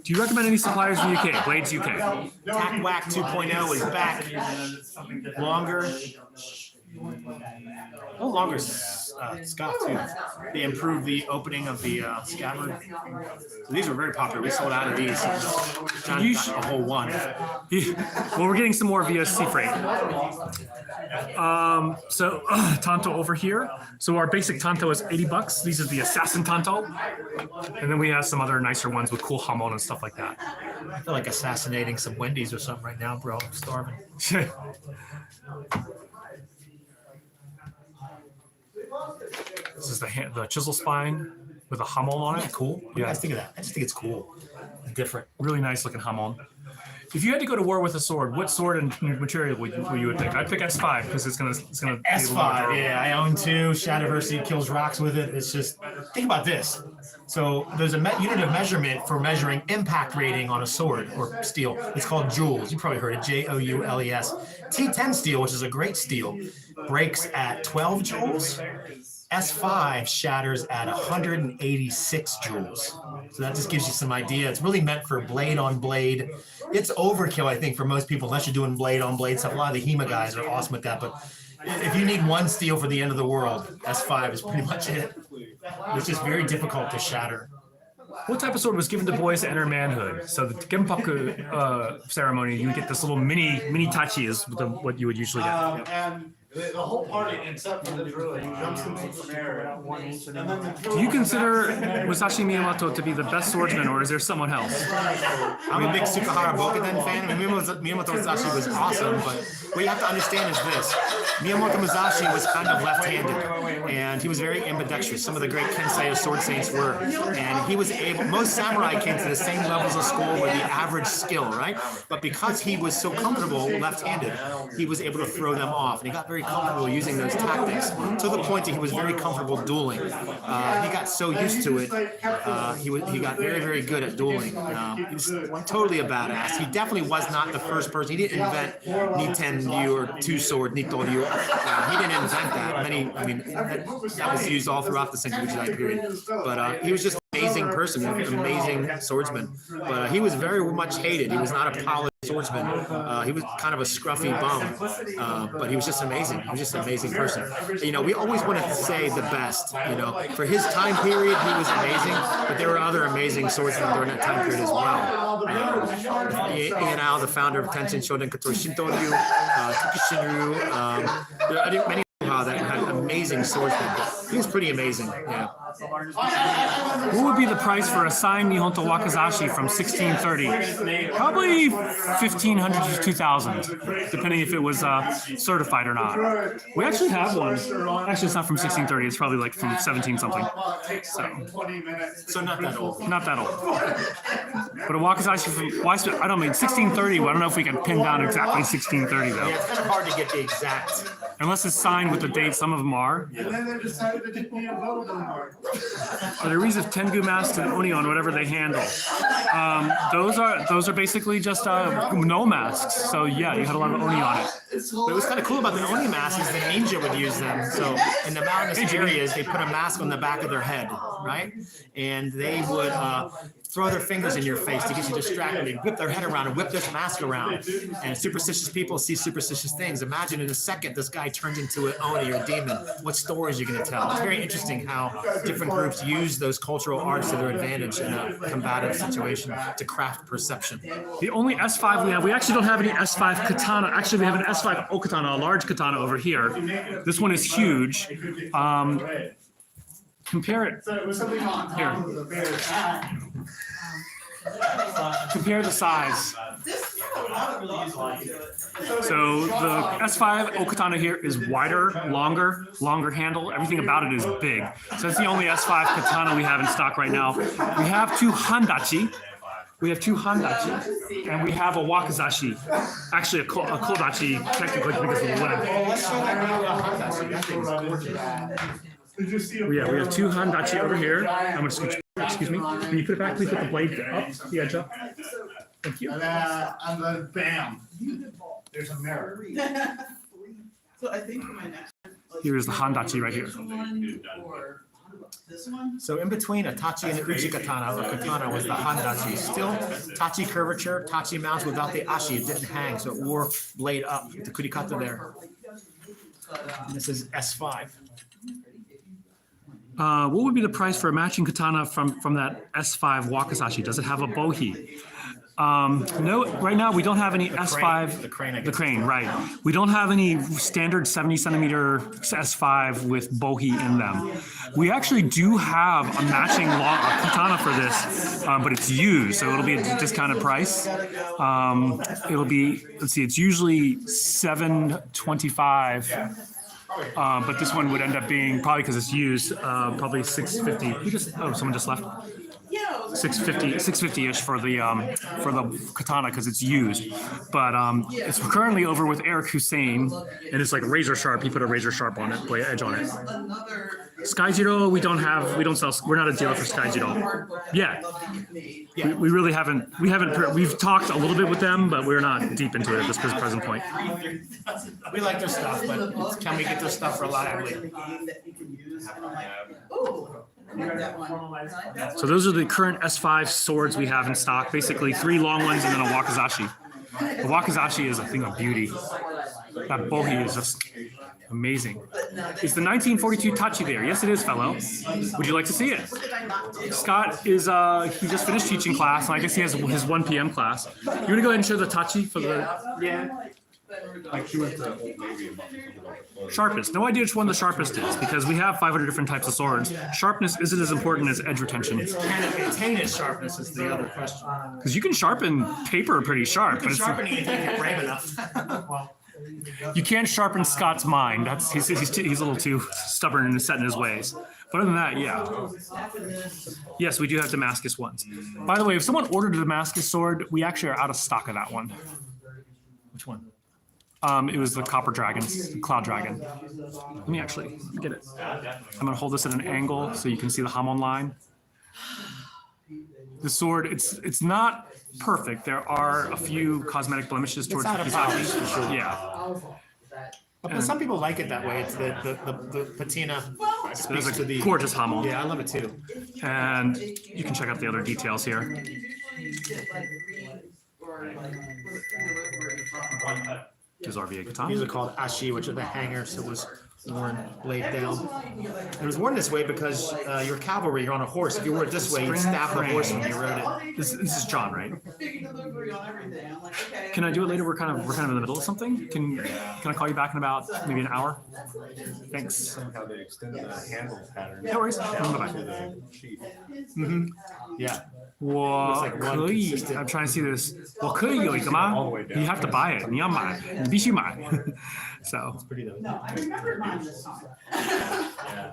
Do you recommend any suppliers in the UK? Blades UK. Tack Whack 2.0 is back. Longer. Oh, longer scuff too. They improved the opening of the scabbard. So these were very popular. We sold out of these. John got a whole one. Well, we're getting some more via sea freight. So Tanto over here. So our basic Tanto is $80. These are the Assassin Tanto. And then we have some other nicer ones with cool hamon and stuff like that. I feel like assassinating some Wendy's or something right now, bro. I'm starving. This is the chisel spine with a hamon on it. Cool. What do you guys think of that? I just think it's cool. Different. Really nice looking hamon. If you had to go to war with a sword, what sword and material would you pick? I'd pick S5 because it's gonna S5, yeah, I own two. Shadowversity kills rocks with it. It's just, think about this. So there's a unit of measurement for measuring impact rating on a sword or steel. It's called joules. You probably heard it, Joules. T10 steel, which is a great steel, breaks at 12 joules. S5 shatters at 186 joules. So that just gives you some idea. It's really meant for blade on blade. It's overkill, I think, for most people, unless you're doing blade on blade stuff. A lot of the HEMA guys are awesome at that. But if you need one steel for the end of the world, S5 is pretty much it. It's just very difficult to shatter. What type of sword was given to boys to enter manhood? So the Genpaku ceremony, you get this little mini tachi is what you would usually get. and the whole party, except for the driller, he jumps into some air. And then the Do you consider Musashi Miyamoto to be the best swordsman, or is there someone else? I'm a big Tsukahara Bokuden fan. I mean, Miyamoto Musashi was awesome, but what you have to understand is this. Miyamoto Musashi was kind of left-handed, and he was very ambidextrous. Some of the great Kensei sword saints were. And he was able, most samurai came to the same levels of school with the average skill, right? But because he was so comfortable left-handed, he was able to throw them off. And he got very comfortable using those tactics to the point that he was very comfortable dueling. He got so used to it, he got very, very good at dueling. He was totally a badass. He definitely was not the first person. He didn't invent Niten Ryu or two-sword Nito Ryu. He didn't invent that. That was used all throughout the Sengoku period. But he was just an amazing person, an amazing swordsman. But he was very much hated. He was not a polished swordsman. He was kind of a scruffy bum, but he was just amazing. He was just an amazing person. You know, we always wanted to say the best. You know, for his time period, he was amazing, but there were other amazing swordsmen during that time period as well. Ian, the founder of Tenshin Shoden Katori Shinto-ryu, Tokushin-ryu, there are many that had amazing swordsmen. He was pretty amazing. Yeah. What would be the price for a signed Nihonto Wakizashi from 1630? Probably 1,500 to 2,000, depending if it was certified or not. We actually have one. Actually, it's not from 1630. It's probably like from 17 something. So not that old. Not that old. But a Wakizashi from, I don't mean 1630. I don't know if we can pin down exactly 1630 though. Yeah, it's kind of hard to get the exact. Unless it's signed with the date, some of them are. And then they decided to take me a vote on Mark. The degrees of Tengu masks and Onion, whatever they handle. Those are basically just no masks. So yeah, you had a lot of Oni on it. But it was kind of cool about the Oni masks is the ninja would use them. So in the mountainous areas, they put a mask on the back of their head, right? And they would throw their fingers in your face to get you distracted. They'd whip their head around and whip this mask around. And superstitious people see superstitious things. Imagine in a second, this guy turns into an Oni or a demon. What stories are you going to tell? It's very interesting how different groups use those cultural arts to their advantage in a combative situation to craft perception. The only S5 we actually don't have any S5 katana. Actually, we have an S5 O-katana, a large katana over here. This one is huge. Compare it here. Compare the size. So the S5 O-katana here is wider, longer handle. Everything about it is big. So that's the only S5 katana we have in stock right now. We have two handachi. And we have a wakizashi. Actually, a kodachi, technically, because of the leg. Let's show that Handachi. That thing is gorgeous. Did you see Yeah, we have two handachi over here. I'm going to switch Excuse me. Can you put it back? Please put the blade up, the edge up. Thank you. And then bam, there's a mirror. So I think for my next one. Here's the Handachi right here. This one or this one? So in between a tachi and an uchi katana, or katana was the handachi. Still tachi curvature, tachi mounts without the ashi. It didn't hang, so it wore blade up. The kurikata there. And this is S5. What would be the price for a matching katana from that S5 wakizashi? Does it have a bohi? No, right now we don't have any S5. The crane, I guess. The crane, right. We don't have any standard 70 centimeter S5 with bohi in them. We actually do have a matching katana for this, but it's used, so it'll be a discounted price. It'll be, let's see, it's usually $725. But this one would end up being, probably because it's used, probably $650. Someone just left. $650-ish for the katana because it's used. But it's currently over with Eric Hussein, and it's like razor sharp. He put a razor sharp on it, blade edge on it. Skyjiro, we don't sell. We're not a dealer for Skyjiro. Yeah. We really haven't. We've talked a little bit with them, but we're not deep into it at this present point. We like their stuff, but can we get their stuff reliably? So those are the current S5 swords we have in stock. Basically 3 long ones and then a wakizashi. The wakizashi is a thing of beauty. That bohi is just amazing. Is the 1942 Tachi there? Yes, it is, fellow. Would you like to see it? Scott is, he just finished teaching class, and I guess he has his 1 p.m. class. You want to go ahead and show the Tachi for the... Yeah. Like she went to Old Navy and Sharpest. No idea which one the sharpest is, because we have 500 different types of swords. Sharpness isn't as important as edge retention. Can it maintain its sharpness is the other question. Because you can sharpen paper pretty sharp, but Sharpening it didn't get brave enough. you can't sharpen Scott's mind. He's a little too stubborn and set in his ways. But other than that, yeah. Yes, we do have Damascus ones. By the way, if someone ordered a Damascus sword, we actually are out of stock of that one. Which one? It was the Copper Dragons, the Cloud Dragon. Let me actually get it. I'm going to hold this at an angle so you can see the Hamon line. The sword, it's not perfect. There are a few cosmetic blemishes towards the polish, for sure. Yeah. But some people like it that way. It's the patina speaks to the gorgeous Hamon. Yeah, I love it too. And you can check out the other details here. Is RVA Katana. These are called ashi, which are the hangers. So it was worn laid down. It was worn this way because you're cavalry, you're on a horse. If you wore it this way, you'd stab the horse when you rode it. This is John, right? Can I do it later? We're kind of in the middle of something. Can I call you back in about maybe an hour? Thanks. how they extended the handle pattern. No worries. down Bye-bye. to the sheath. Mm-hmm. Yeah. Wow, like one consistent- I'm trying to see this. 我可以有一个吗? All the way down. You have to buy it. 你要买，你必须买. So, Pretty though. No, I remember mine this time.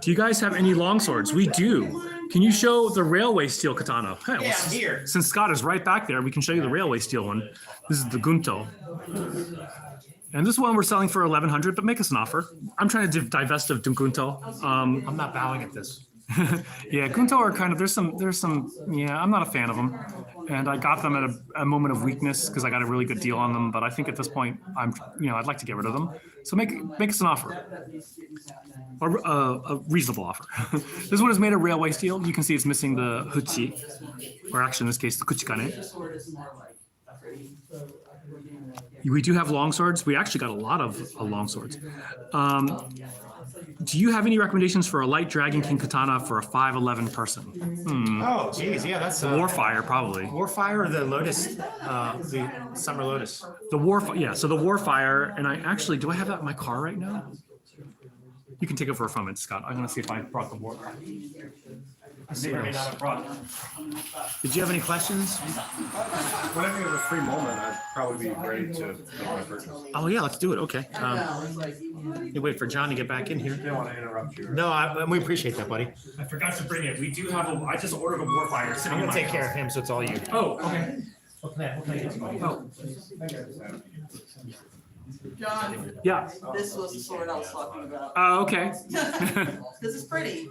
do you guys have any long swords? We do. Can you show the railway steel katana? Hey, well, Yeah, I'm here. Since Scott is right back there, we can show you the railway steel one. This is the Gunto. And this one we're selling for $1,100, but make us an offer. I'm trying to divest of Gunto. I'm not bowing at this. Yeah, Gunto are kind of, there's some, yeah, I'm not a fan of them. And I got them at a moment of weakness because I got a really good deal on them. But I think at this point, I'd like to get rid of them. So make us an offer. A reasonable offer. This one is made of railway steel. You can see it's missing the huchi, or actually in this case, the kuchikane. We do have long swords. We actually got a lot of long swords. Do you have any recommendations for a light Dragon King katana for a 5'11" person? Oh, geez, yeah, that's Warfire, probably. Warfire or the Lotus, the Summer Lotus. So the Warfire, and do I have that in my car right now? You can take it for a moment, Scott. I'm going to see if I brought the Warfire. Did you have any questions? Whenever you have a free moment, I'd probably be ready to make my purchase. Oh yeah, let's do it. Okay. You wait for John to get back in here. I didn't want to interrupt you. No, we appreciate that, buddy. I forgot to bring it. We do have I just ordered a Warfire. I'm gonna take care of him, so it's all you. Oh, okay. John, Yeah. this was the sword I was talking about. Okay. This is pretty.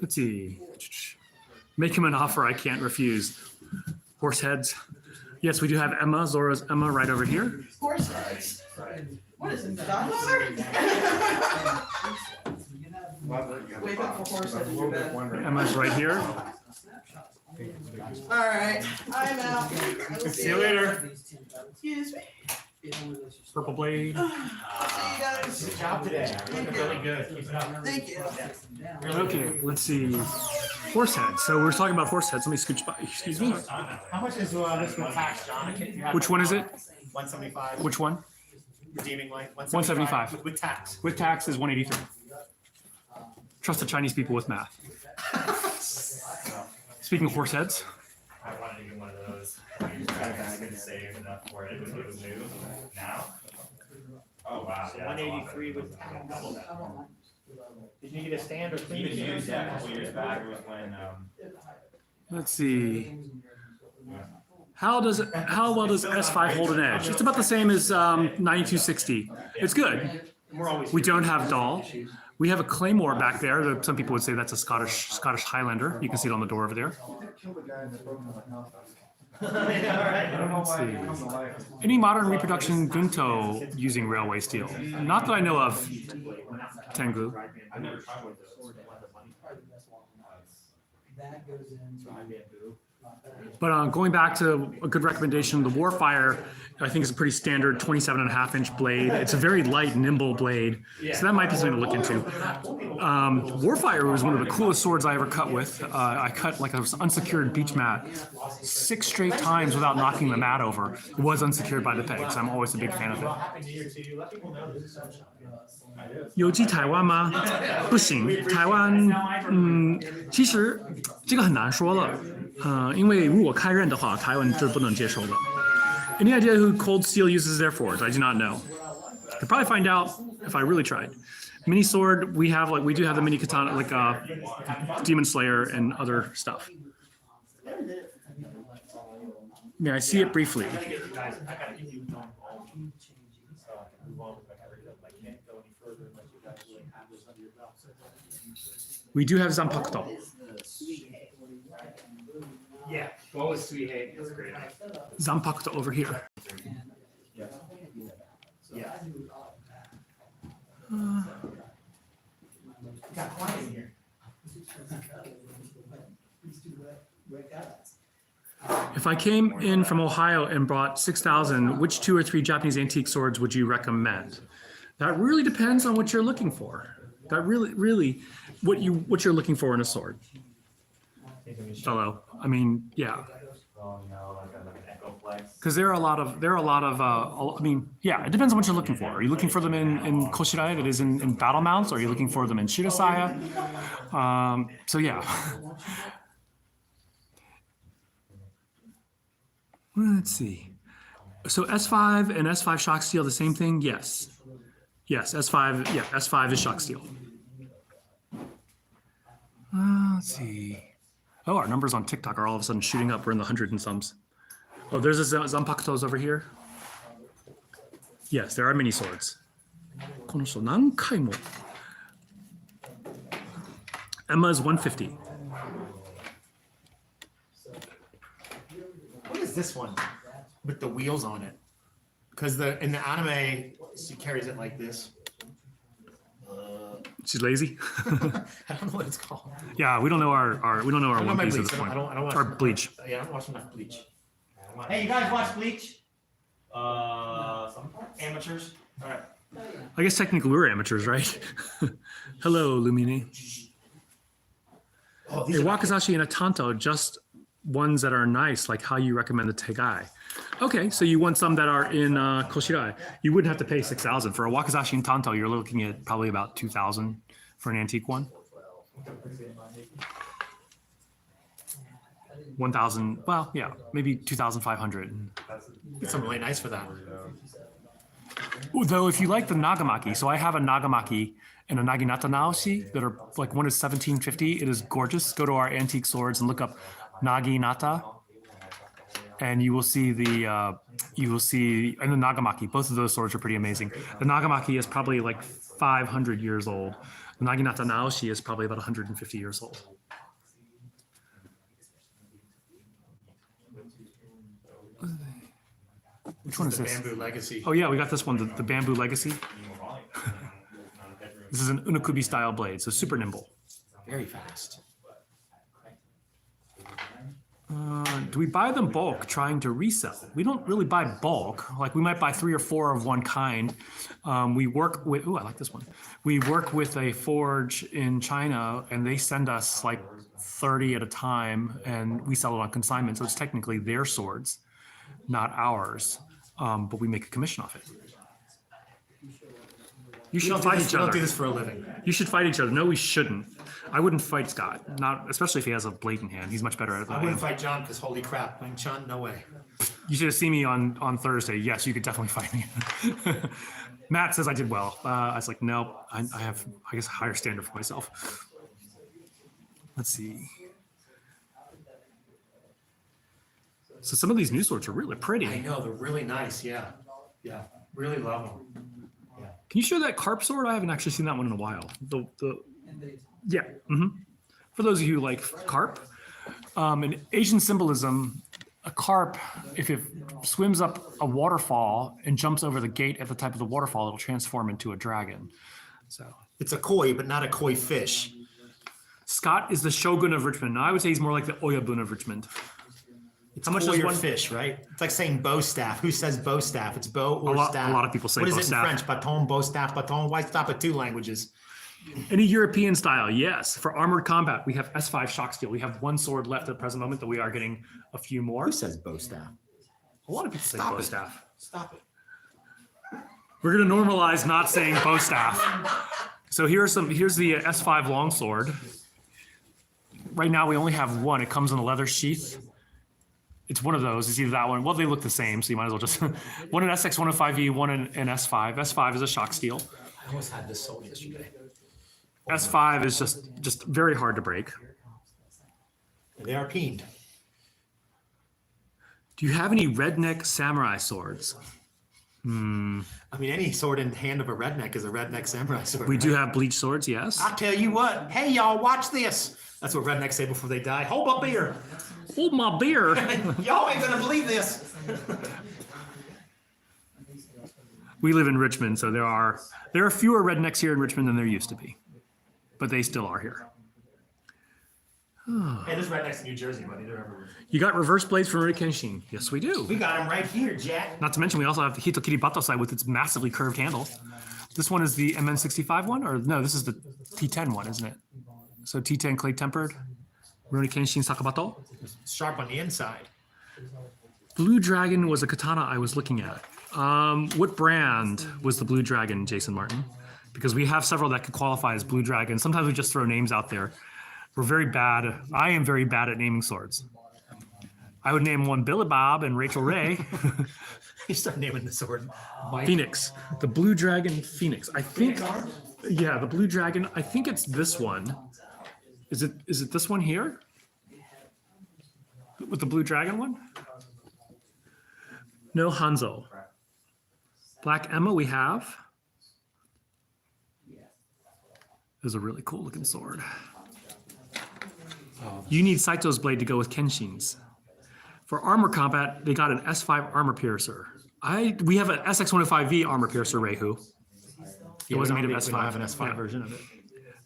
Let's see. Make him an offer I can't refuse. Horse heads. Yes, we do have Emma, Zora's Emma right over here. Horse heads. What is it, the godmother? Wake up for horse heads in your bed. Emma's right here. All right, I'm out. See you later. Excuse me. Purple blade. I'll see you guys. Good job today. Really good. Keep it up. Thank you. Okay, let's see. Horse heads. So we're talking about horse heads. Let me scooch by. Excuse me. How much is this with tax, John? Which one is it? 175. Which one? Redeeming like 175. with tax. With tax is 183. Trust the Chinese people with math. Speaking of horse heads. I wanted to get one of those. I couldn't save enough for it when it was new. Now? Oh, wow. So Yeah, 183 with tax. Did you get a stand or thing? Even used that a couple years back, it was when, Let's see. How well does S5 hold an edge? It's about the same as 9260. It's good. We don't have Doll. We have a Claymore back there. That some people would say that's a Scottish Highlander. You can see it on the door over there. Let's see. Any modern reproduction Gunto using railway steel? Not that I know of. Tengu. I've never tried one of those. But going back to a good recommendation, the Warfire, I think is a pretty standard 27.5-inch blade. It's a very light, nimble blade. So that might be something to look into. Warfire was one of the coolest swords I ever cut with. I cut like an unsecured beach mat 6 straight times without knocking the mat over. It was unsecured by the pegs. I'm always a big fan of it. 有机台湾吗？不行，台湾，其实这个很难说了，因为如果开刃的话，台湾是不能接受的。Any idea who Cold Steel uses their swords? I do not know. Could probably find out if I really tried. Mini sword, we do have the mini katana, like Demon Slayer and other stuff. May I see it briefly? We do have Zanpakuto. Yeah, what was Sweet Hate? That's great. Zanpakuto over here. Got quiet in here. If I came in from Ohio and brought 6,000, which 2 or 3 Japanese antique swords would you recommend? That really depends on what you're looking for. That really, what you're looking for in a sword, fellow. I mean, yeah. Because there are a lot of, I mean, yeah, it depends on what you're looking for. Are you looking for them in Koshiraya, that is in battle mounts? Or are you looking for them in Shirasaya? So yeah. Let's see. So S5 and S5 shock steel, the same thing? Yes. Yes, S5, yeah, S5 is shock steel. Let's see. Oh, our numbers on TikTok are all of a sudden shooting up. We're in the 100 and sums. Oh, there's a Zanpakutos over here. Yes, there are mini swords. Emma is 150. What is this one with the wheels on it? Because in the anime, she carries it like this. She's lazy. I don't know what it's called. Yeah, we don't know our One Piece at this point. I don't watch Our Bleach. Yeah, I don't watch enough Bleach. Hey, you guys watch Bleach? Amateurs. All right. I guess technically we're amateurs, right? Hello, Lumine. Oh, A Wakizashi and a Tanto, just ones that are nice, like how you recommend the Tegai. Okay, so you want some that are in Koshirai. You wouldn't have to pay 6,000 for a Wakizashi and Tanto. You're looking at probably about 2,000 for an antique one. 1,000. Well, yeah, maybe 2,500. Get something really nice for that. Though, if you like the Nagamaki, so I have a Nagamaki and a Naginata Naoshi that are like one is 1750. It is gorgeous. Go to our antique swords and look up Naginata. And you will see and the Nagamaki, both of those swords are pretty amazing. The Nagamaki is probably like 500 years old. The Naginata Naoshi is probably about 150 years old. Which one is the this? Bamboo Legacy. Oh yeah, we got this one, the Bamboo Legacy. This is an Unokubi style blade, so super nimble. Very fast. Do we buy them bulk trying to resell? We don't really buy bulk. Like we might buy 3 or 4 of one kind. We work with, ooh, I like this one. We work with a forge in China and they send us like 30 at a time and we sell it on consignment. So it's technically their swords, not ours. But we make a commission off it. You should fight each We don't other. do this for a living. You should fight each other. No, we shouldn't. I wouldn't fight Scott, not especially if he has a blade in hand. He's much better at it than I I am. wouldn't fight John because holy crap, Wing Chun, no way. You should have seen me on Thursday. Yes, you could definitely fight me. Matt says I did well. I was like, no, I have, I guess, a higher standard for myself. Let's see. So some of these new swords are really pretty. I know, they're really nice, yeah. Yeah, really love them. Can you show that carp sword? I haven't actually seen that one in a while. Yeah. For those of you who like carp, in Asian symbolism, a carp, if it swims up a waterfall and jumps over the gate at the type of the waterfall, it'll transform into a dragon. So It's a koi, but not a koi fish. Scott is the shogun of Richmond. Now, I would say he's more like the Oyabun of Richmond. It's How much koi does or one- fish, right? It's like saying bow staff. Who says bow staff? It's bow or staff. A lot of people say What is bow it in staff. French? Baton, bow staff, baton. Why stop at 2 languages? Any European style, yes. For armored combat, we have S5 shock steel. We have 1 sword left at the present moment, but we are getting a few more. Who says bow staff? A lot of people say Stop bow it. staff. Stop it. We're gonna normalize not saying bow staff. So here's the S5 longsword. Right now we only have 1. It comes in a leather sheath. It's one of those. It's either that one. Well, they look the same, so you might as well just one in SX, one in 5e, one in S5. S5 is a shock steel. I almost had this sold yesterday. S5 is just very hard to break. They are peened. Do you have any redneck samurai swords? I mean, any sword in the hand of a redneck is a redneck samurai sword. We right? do have bleach swords, yes. I'll tell you what. Hey, y'all, watch this. That's what rednecks say before they die. Hold my beer. Hold my beer. Y'all ain't gonna believe this. We live in Richmond, so there are fewer rednecks here in Richmond than there used to be, but they still are here. Hey, there's rednecks in New Jersey, buddy. They're everywhere. You got reverse blades from Ruri Kenshin. Yes, we do. We got them right here, Jack. Not to mention, we also have the Hitokiri Batosai with its massively curved handle. This one is the MN65 one, or no, this is the T10 one, isn't it? So T10 clay tempered, Ruri Kenshin Sakabato. Sharp on the inside. Blue Dragon was a katana I was looking at. What brand was the Blue Dragon, Jason Martin? Because we have several that could qualify as Blue Dragon. Sometimes we just throw names out there. We're very bad. I am very bad at naming swords. I would name one Billy Bob and Rachel Ray. You start naming the sword. Phoenix. The Blue Dragon Phoenix. I think, yeah, the Blue Dragon. I think it's this one. Is it this one here? With the Blue Dragon one? No, Hanzo. Black Emma we have. This is a really cool looking sword. You need Saito's blade to go with Kenshin's. For armor combat, they got an S5 armor piercer. We have an SX105V armor piercer, Reihu. It wasn't made of S5. We don't have an S5 Yeah. version of it.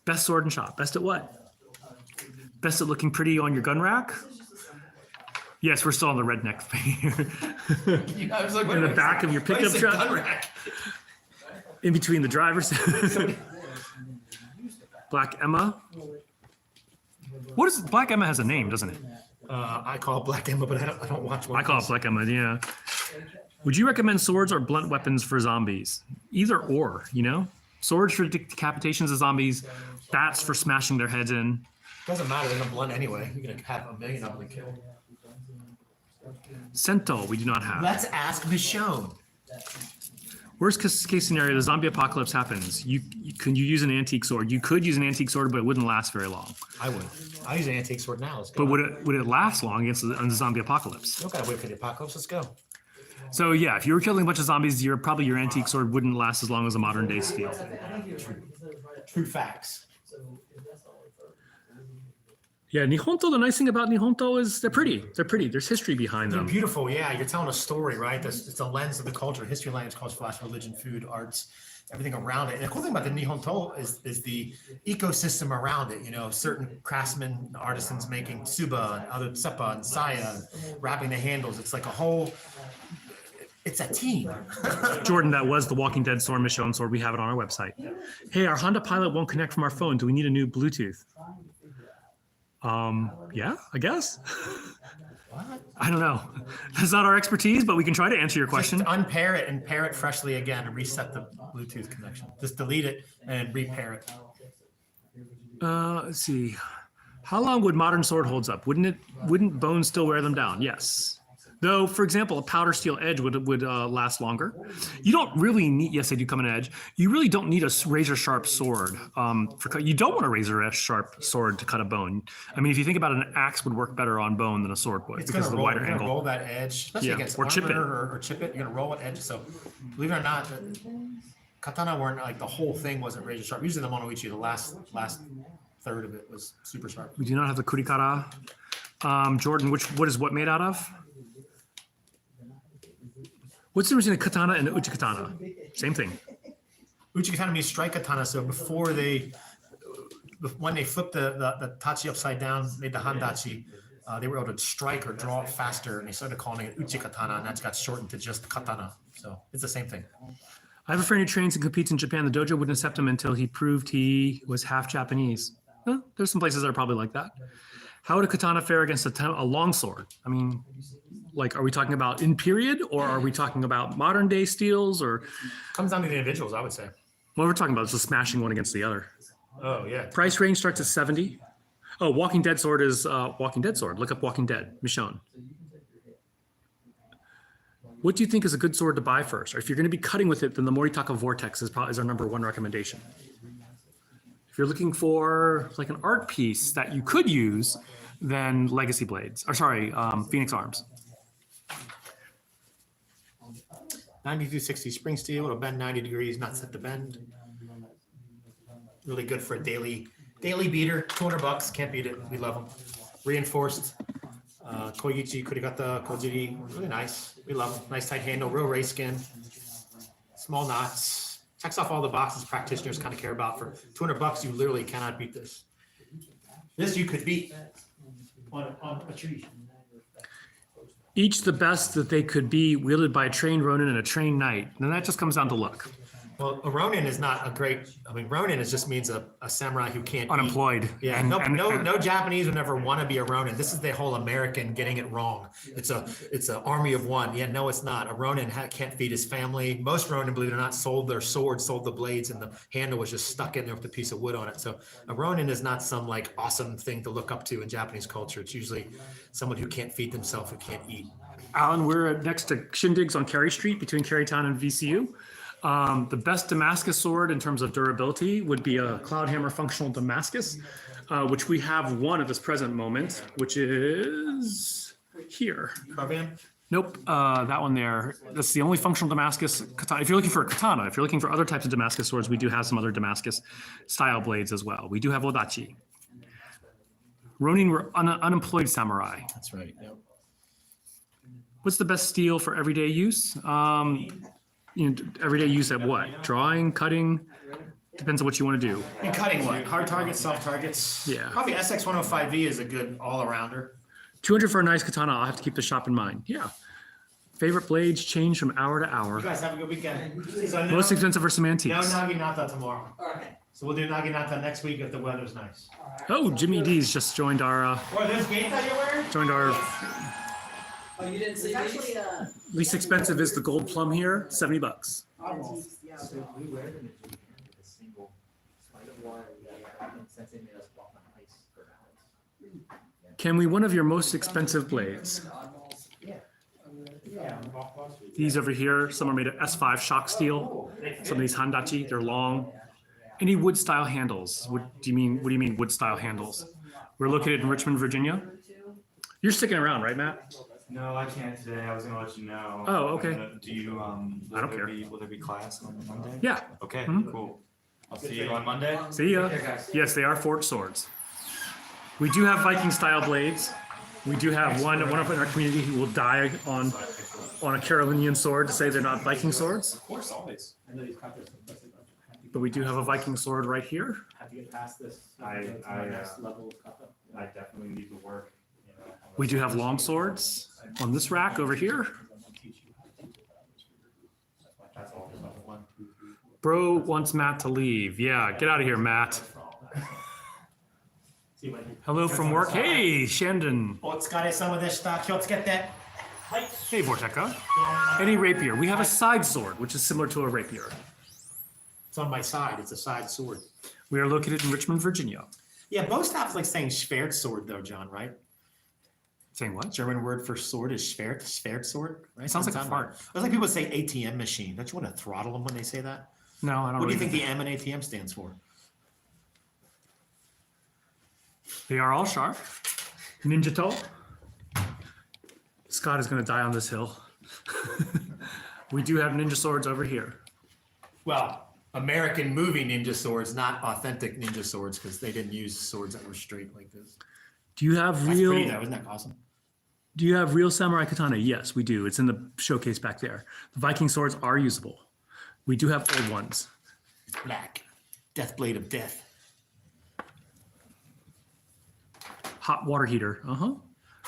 Best sword in shop. Best at what? Best at looking pretty on your gun rack? Yes, we're still on the redneck thing. I was like, In the back of your pickup truck, gun rack. in between the drivers. Black Emma. What is Black Emma has a name, doesn't it? I call it Black Emma, but I don't watch one. I call it Black Emma, yeah. Would you recommend swords or blunt weapons for zombies? Either or, you know? Swords for decapitations of zombies, bats for smashing their heads in. Doesn't matter. They're gonna blunt anyway. You're gonna have 1,000,000 of them to kill. Cento, we do not have. Let's ask Michonne. Worst case scenario, the zombie apocalypse happens. Can you use an antique sword? You could use an antique sword, but it wouldn't last very long. I would. I use an antique sword now. Let's go. But would it last long against the zombie apocalypse? You don't gotta wait for the apocalypse. Let's go. So yeah, if you were killing a bunch of zombies, probably your antique sword wouldn't last as long as a modern day steel. True facts. Yeah, Nihonto, the nice thing about Nihonto is they're pretty. They're pretty. There's history behind They're them. beautiful, yeah. You're telling a story, right? It's a lens of the culture, history, language, culture, philosophy, religion, food, arts, everything around it. And the cool thing about the Nihonto is the ecosystem around it. You know, certain craftsmen, artisans making tsuba and other seppa and saya, wrapping the handles. It's like a whole. It's a team. Jordan, that was the Walking Dead sword, Michonne sword. We have it on our website. Hey, our Honda Pilot won't connect from our phone. Do we need a new Bluetooth? Yeah, I guess. I don't know. That's not our expertise, but we can try to answer your question. Just unpair it and pair it freshly again and reset the Bluetooth connection. Just delete it and repair it. Let's see. How long would modern sword holds up? Wouldn't bones still wear them down? Yes. Though, for example, a powder steel edge would last longer. You don't really need, yes, they do come in edge. You really don't need a razor sharp sword. You don't want a razor sharp sword to cut a bone. I mean, if you think about it, an axe would work better on bone than a sword would because of the wider angle. Roll that edge, especially against or chip it. or chip it. You're gonna roll an edge. So, believe it or not, katana weren't like the whole thing wasn't razor sharp. Usually the monoichi, the last third of it was super sharp. We do not have the kurikara. Jordan, what is what made out of? What's the difference between a katana and an uchi katana? Same thing. Uchi katana means strike katana. So when they flipped the tachi upside down, made the handachi, they were able to strike or draw it faster, and they started calling it uchi katana, and that got shortened to just katana. So it's the same thing. I have a friend who trains and competes in Japan. The dojo wouldn't accept him until he proved he was half Japanese. Well, there's some places that are probably like that. How would a katana fare against a long sword? I mean, like, are we talking about in period, or are we talking about modern day steels, or? Comes down to the individuals, I would say. What we're talking about is just smashing one against the other. Oh yeah. Price range starts at 70. Oh, Walking Dead sword is Walking Dead sword. Look up Walking Dead, Michonne. What do you think is a good sword to buy first? Or if you're going to be cutting with it, then the Moritaka Vortex is our number one recommendation. If you're looking for like an art piece that you could use, then Legacy Blades, or sorry, Phoenix Arms. 9260 spring steel, it'll bend 90 degrees, not set to bend. Really good for a daily beater. $200, can't beat it. We love them. Reinforced. Koichi, Kurigata, Kojiri, really nice. We love them. Nice tight handle, real ray skin. Small knots. Checks off all the boxes practitioners kind of care about. For $200, you literally cannot beat this. This you could beat on a tree. Each the best that they could be, wielded by a trained Ronin and a trained knight. And that just comes down to luck. Well, a Ronin is not a great. I mean, Ronin just means a samurai who can't Unemployed. eat. Yeah, no Japanese would ever want to be a Ronin. This is the whole American getting it wrong. It's an army of one. Yeah, no, it's not. A Ronin can't feed his family. Most Ronin, believe it or not, sold their swords, sold the blades, and the handle was just stuck in there with a piece of wood on it. So a Ronin is not some like awesome thing to look up to in Japanese culture. It's usually someone who can't feed themselves, who can't eat. Alan, we're next to Shindigs on Cary Street between Carytown and VCU. The best Damascus sword in terms of durability would be a Cloudhammer Functional Damascus, which we have one at this present moment, which is here. Carbam? Nope, that one there. That's the only functional Damascus katana. If you're looking for a katana, if you're looking for other types of Damascus swords, we do have some other Damascus style blades as well. We do have Odachi. Ronin were unemployed samurai. That's right. Yep. What's the best steel for everyday use? Everyday use at what? Drawing, cutting? Depends on what you want to do. And cutting what? Hard targets, soft targets. Yeah. Probably SX105V is a good all-arounder. 200 for a nice katana. I'll have to keep the shop in mind. Yeah. Favorite blades change from hour to You hour. guys have a good weekend. Most expensive for some No antiques. naginata tomorrow. Alright. So we'll do naginata next week if the weather's nice. Oh, Jimmy D's just joined our Or this gate that you're wearing? Oh, you didn't see these? Least expensive is the gold plum here, $70. Can we one of your most expensive blades? These over here, some are made of S5 shock steel. Some of these Handachi, they're long. Any wood style handles? What do you mean wood style handles? We're located in Richmond, Virginia. You're sticking around, right, Matt? No, I can't today. I was gonna let you know. Oh, okay. Do you, I don't care. Will there be class on Monday? Yeah. Okay, Mhm. cool. I'll see you on Monday. See ya. Yes, they are forged swords. We do have Viking style blades. We do have one up in our community who will die on a Carolinian sword to say they're not Viking swords. Of course, always. But we do have a Viking sword right here. Have to get past this. I level of kata. I definitely need to work. You know, We do have long swords on this rack over here. That's all. Bro wants Matt to leave. Yeah, get out of here, Matt. Hello from work. Hey, Shandon. お疲れ様でした。気をつけて。 Hey, Vorteca. Any rapier. We have a side sword, which is similar to a rapier. It's on my side. It's a side sword. We are located in Richmond, Virginia. Yeah, bow staff is like saying Schwert sword though, John, right? Saying what? German word for sword is Schwert, Schwert sword, right? It sounds like a Sounds fart. It's like people say ATM machine. Don't you want to throttle them when they say that? No, I don't What do you really think the M and ATM stands for? They are all sharp. Ninja toe. Scott is going to die on this hill. We do have ninja swords over here. Well, American movie ninja swords, not authentic ninja swords, because they didn't use swords that were straight like this. Do you have That's real? pretty though, isn't that awesome? Do you have real samurai katana? Yes, we do. It's in the showcase back there. The Viking swords are usable. We do have old ones. It's black. Death blade of death. Hot water heater.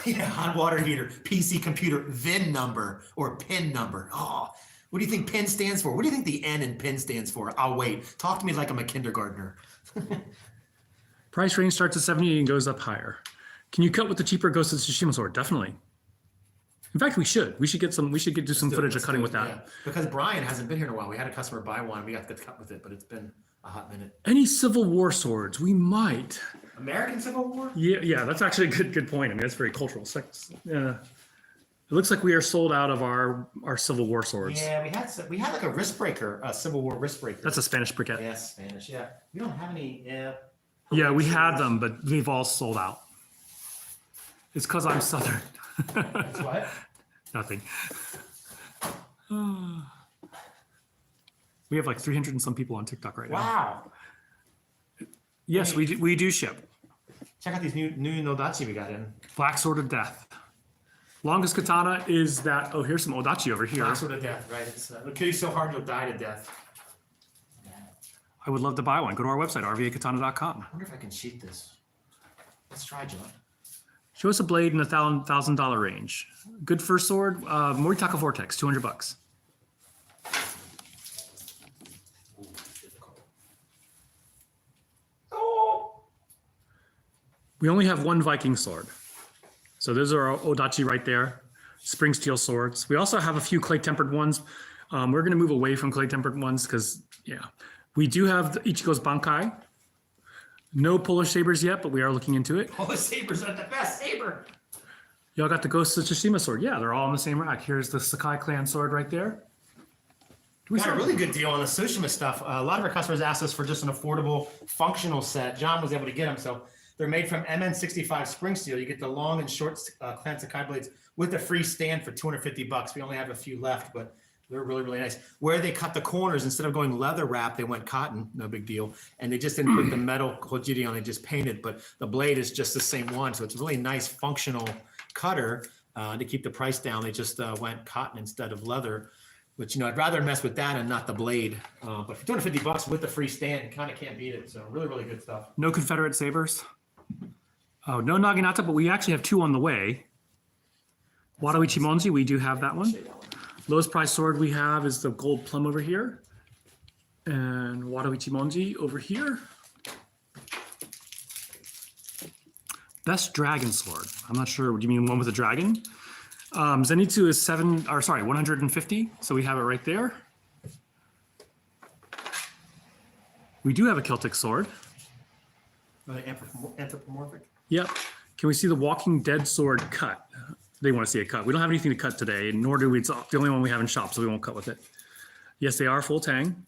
Yeah, hot water heater, PC computer, VIN number or PIN number. Oh, what do you think PIN stands for? What do you think the N in PIN stands for? I'll wait. Talk to me like I'm a kindergartner. Price range starts at 70 and goes up higher. Can you cut with the cheaper Ghost of Tsushima sword? Definitely. In fact, we should. We should do some footage of cutting with that. Yeah, because Brian hasn't been here in a while. We had a customer buy one. We got to cut with it, but it's been a hot minute. Any Civil War swords? We might. American Civil War? Yeah, that's actually a good point. I mean, that's very cultural. It looks like we are sold out of our Civil War swords. Yeah, we had like a wrist breaker, a Civil War wrist breaker. That's a Spanish briquette. Yes, Spanish. Yeah, we don't have any. Yeah, we had them, but we've all sold out. It's because I'm Southern. That's what? Nothing. We have like 300 and some people on TikTok right now. Wow. Yes, we do ship. Check out these new Nodachi we got in. Black Sword of Death. Longest katana is that. Oh, here's some Odachi over here. Black Sword of Death, right? It'll kill you so hard you'll die to death. I would love to buy one. Go to our website, rvakatana.com. I wonder if I can cheat this. Let's try, John. Show us a blade in the $1,000 range. Good first sword, Moritaka Vortex, $200. We only have one Viking sword. So those are our Odachi right there, spring steel swords. We also have a few clay tempered ones. We're gonna move away from clay tempered ones because, yeah. We do have the Ichigo's Bankai. No Polish sabers yet, but we are looking into it. Oh, the sabers are the best saber. Y'all got the Ghost of Tsushima sword. Yeah, they're all in the same rack. Here's the Sakai clan sword right there. We got a really good deal on the Tsushima stuff. A lot of our customers asked us for just an affordable, functional set. John was able to get them. So they're made from MN65 spring steel. You get the long and short clan Sakai blades with a free stand for $250. We only have a few left, but they're really, really nice. Where they cut the corners, instead of going leather wrap, they went cotton, no big deal. And they just didn't put the metal hojiri on, they just painted, but the blade is just the same one. So it's a really nice functional cutter to keep the price down. They just went cotton instead of leather, which, I'd rather mess with that and not the blade. But for $250 with the free stand, you kind of can't beat it. So really, really good stuff. No Confederate sabers. Oh, no Naginata, but we actually have two on the way. Wado Ichimonji, we do have that one. Lowest price sword we have is the gold plum over here. And Wado Ichimonji over here. Best dragon sword. I'm not sure. Do you mean one with a dragon? Zenitsu is 150. So we have it right there. We do have a Celtic sword. Anthropomorphic. Yep. Can we see the Walking Dead sword cut? They want to see it cut. We don't have anything to cut today, nor do we. It's the only one we have in shop, so we won't cut with it. Yes, they are full tang.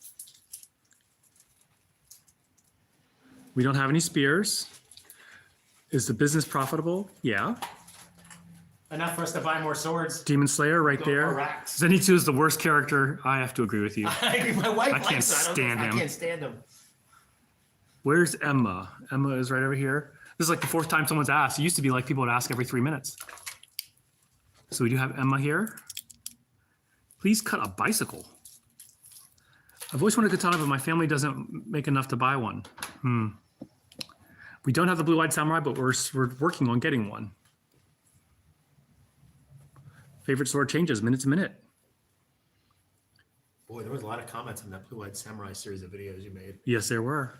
We don't have any spears. Is the business profitable? Yeah. Enough for us to buy more swords. Demon Slayer right Go there. for racks. Zenitsu is the worst character. I have to agree with you. I agree. My wife I can't likes that. stand him. I can't stand him. Where's Emma? Emma is right over here. This is like the fourth time someone's asked. It used to be like people would ask every 3 minutes. So we do have Emma here. Please cut a bicycle. I've always wanted a katana, but my family doesn't make enough to buy one. We don't have the blue-eyed samurai, but we're working on getting one. Favorite sword changes minute to minute. Boy, there was a lot of comments on that Blue-Eyed Samurai series of videos you made. Yes, there were.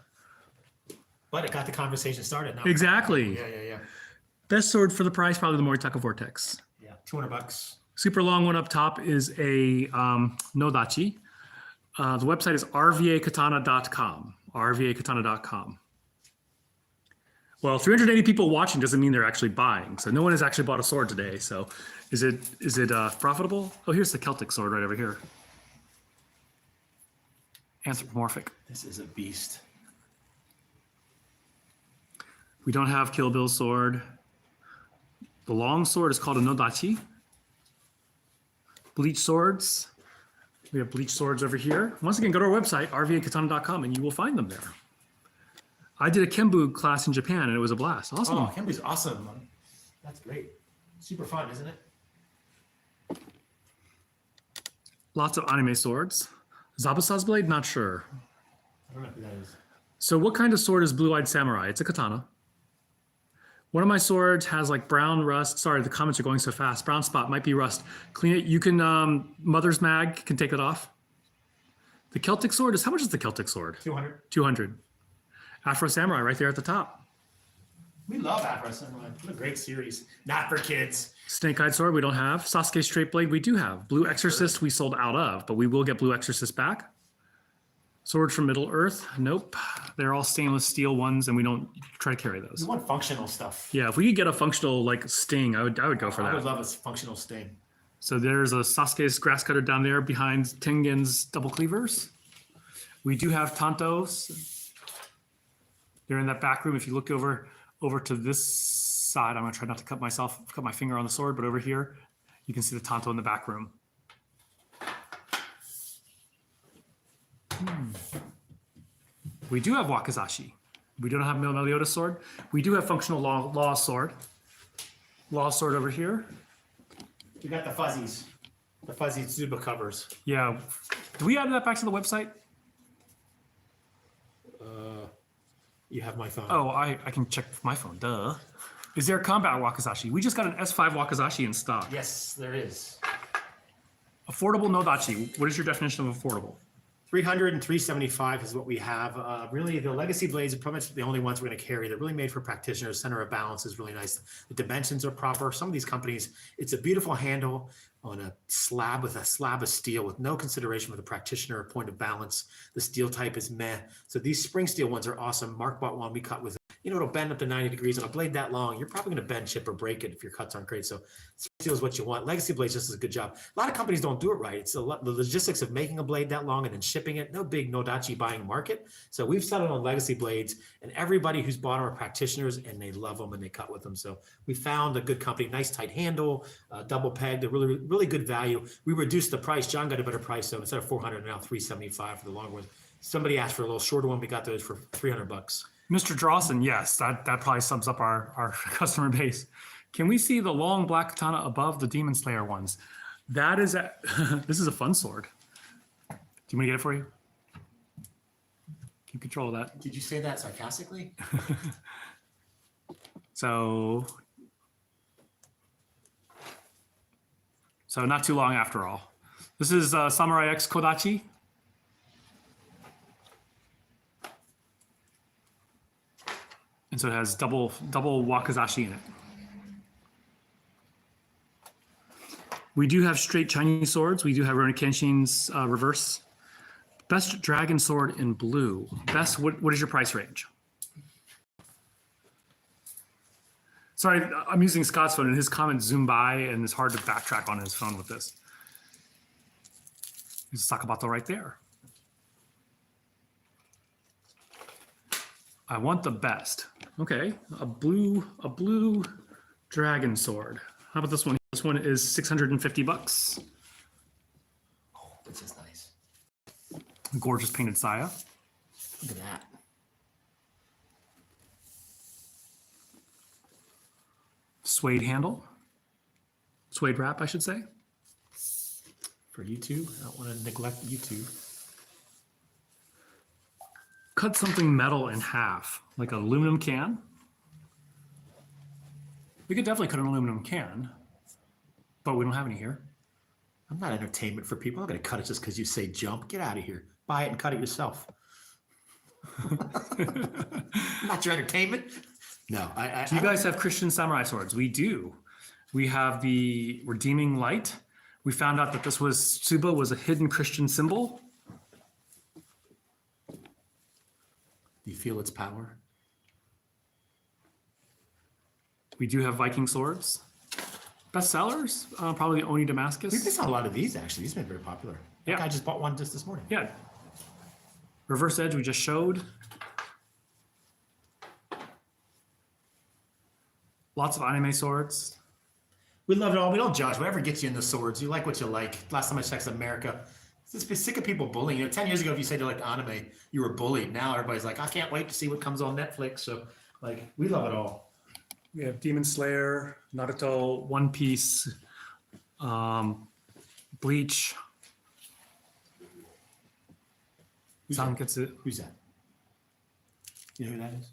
But it got the conversation started. Now. Exactly. Yeah. Best sword for the price, probably the Moritaka Vortex. Yeah, $200. Super long one up top is a Nodachi. The website is rvakatana.com. rvakatana.com. Well, 380 people watching doesn't mean they're actually buying. So no one has actually bought a sword today. So is it profitable? Oh, here's the Celtic sword right over here. Anthropomorphic. This is a beast. We don't have Kill Bill sword. The long sword is called a Nodachi. Bleach swords. We have bleach swords over here. Once again, go to our website, rvakatana.com, and you will find them there. I did a Kenbu class in Japan, and it was a blast. Awesome. Oh, Kenbu's awesome. That's great. Super fun, isn't it? Lots of anime swords. Zabusa's blade? Not sure. I don't know who that is. So what kind of sword is Blue-Eyed Samurai? It's a katana. One of my swords has like brown rust. Sorry, the comments are going so fast. Brown spot might be rust. Clean it. You can, Mother's Mag can take it off. The Celtic sword is, how much is the Celtic sword? 200. 200. Afro Samurai right there at the top. We love Afro Samurai. What a great series. Not for kids. Snake-eyed sword we don't have. Sasuke straight blade we do have. Blue Exorcist we sold out of, but we will get Blue Exorcist back. Sword from Middle Earth, nope. They're all stainless steel ones, and we don't try to carry We those. want functional stuff. Yeah, if we could get a functional like sting, I would go for I would that. love a functional sting. So there's a Sasuke's grass cutter down there behind Tengen's double cleavers. We do have Tantos. They're in that back room. If you look over to this side, I'm gonna try not to cut my finger on the sword, but over here, you can see the Tanto in the back room. We do have Wakizashi. We don't have Meliodas sword. We do have functional law sword. Law sword over here. We got the fuzzies. The fuzzy Zuba covers. Yeah. Do we add that back to the website? You have my phone. Oh, I can check my phone. Duh. Is there a combat Wakizashi? We just got an S5 Wakizashi in stock. Yes, there is. Affordable Nodachi. What is your definition of affordable? 300 and 375 is what we have. Really, the legacy blades are pretty much the only ones we're going to carry. They're really made for practitioners. Center of balance is really nice. The dimensions are proper. Some of these companies, it's a beautiful handle on a slab with a slab of steel with no consideration for the practitioner or point of balance. The steel type is meh. So these spring steel ones are awesome. Mark bought one we cut with, it'll bend up to 90 degrees on a blade that long. You're probably going to bend, chip, or break it if your cuts aren't great. So steel is what you want. Legacy blades just does a good job. A lot of companies don't do it right. It's the logistics of making a blade that long and then shipping it. No big Nodachi buying market. So we've settled on legacy blades, and everybody who's bought them are practitioners, and they love them and they cut with them. So we found a good company, nice tight handle, double pegged, a really, really good value. We reduced the price. John got a better price, so instead of 400, now 375 for the long ones. Somebody asked for a little shorter one. We got those for $300. Mr. Drawson, yes, that probably sums up our customer base. Can we see the long black katana above the Demon Slayer ones? That is, this is a fun sword. Do you want me to get it for you? Keep control of that. Did you say that sarcastically? So not too long after all. This is Samurai X Kodachi. And so it has double Wakizashi in it. We do have straight Chinese swords. We do have Rurouni Kenshin's reverse. Best dragon sword in blue. Best, what is your price range? Sorry, I'm using Scott's phone and his comments zoom by and it's hard to backtrack on his phone with this. There's Sakabato right there. I want the best. Okay, a blue dragon sword. How about this one? This one is $650. Oh, this is nice. Gorgeous painted saya. Look at that. suede handle. Suede wrap, I should say. For YouTube, I don't want to neglect YouTube. Cut something metal in half, like an aluminum can. We could definitely cut an aluminum can, but we don't have any here. I'm not entertainment for people. I'm not going to cut it just because you say jump. Get out of here. Buy it and cut it yourself. Not your entertainment. No, Do you guys have Christian samurai swords? We do. We have the Redeeming Light. We found out that this was, Tsuba was a hidden Christian symbol. Do you feel its power? We do have Viking swords. Bestsellers, probably Oni Damascus. We saw a lot of these actually. These have been very popular. Yeah. I just bought one just this morning. Yeah. Reverse Edge we just showed. Lots of anime swords. We love it all. We don't judge. Whatever gets you in the swords, you like what you like. Last time I checked America, it's just sick of people bullying. You know, 10 years ago, if you said you liked anime, you were bullied. Now everybody's like, I can't wait to see what comes on Netflix. So, like, we love it all. We have Demon Slayer, Naruto, One Piece, Bleach. Who's that? Sanketsu. Who's that? You know who that is?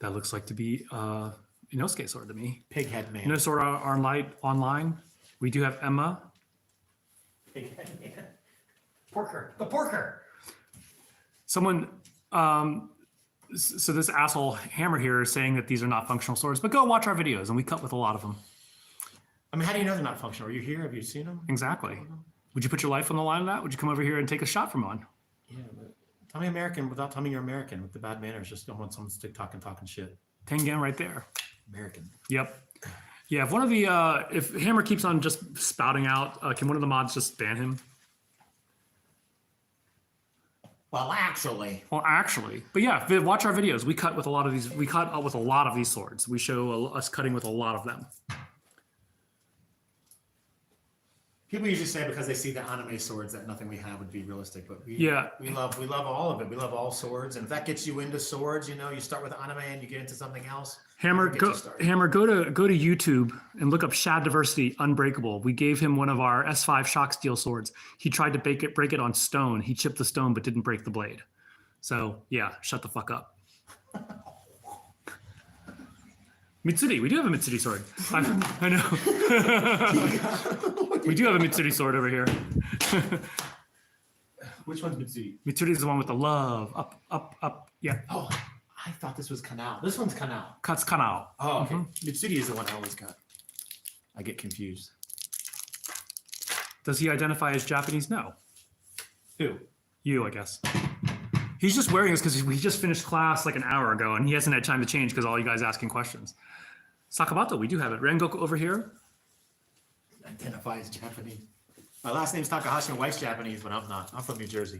That looks like to be Inosuke sword to me. Pighead Man. Inosuke sword online. We do have Emma. Pighead Man. Porker. The Porker. Someone, so this asshole Hammer here is saying that these are not functional swords, but go watch our videos and we cut with a lot of them. I mean, how do you know they're not functional? Are you here? Have you seen them? Exactly. Would you put your life on the line of that? Would you come over here and take a shot from one? Yeah, but tell me American without telling me you're American with the bad manners. Just don't want someone talking shit. Tengen right there. American. Yep. Yeah, if one of the, if Hammer keeps on just spouting out, can one of the mods just ban him? Well, actually. Well, actually, but yeah, watch our videos. We cut with a lot of these. We cut with a lot of these swords. We show us cutting with a lot of them. People usually say because they see the anime swords that nothing we have would be realistic, but we love all of it. We love all swords, and if that gets you into swords, you know, you start with anime and you get into something else. Hammer, go to YouTube and look up Shad Diversity Unbreakable. We gave him one of our S5 shock steel swords. He tried to break it on stone. He chipped the stone but didn't break the blade. So yeah, shut the fuck up. Mitsuri, we do have a Mitsuri sword. I know. We do have a Mitsuri sword over here. Which one's Mitsuri? Mitsuri is the one with the love. Up, up, up. Yeah. Oh, I thought this was Kanao. This one's Kanao. Cuts Kanao. Oh, okay. Mitsuri is the one I always got. I get confused. Does he identify as Japanese? No. Who? You, I guess. He's just wearing this because we just finished class like an hour ago and he hasn't had time to change because all you guys asking questions. Sakabato, we do have it. Rengoku over here. Identify as Japanese. My last name's Takahashi. My wife's Japanese, but I'm not. I'm from New Jersey.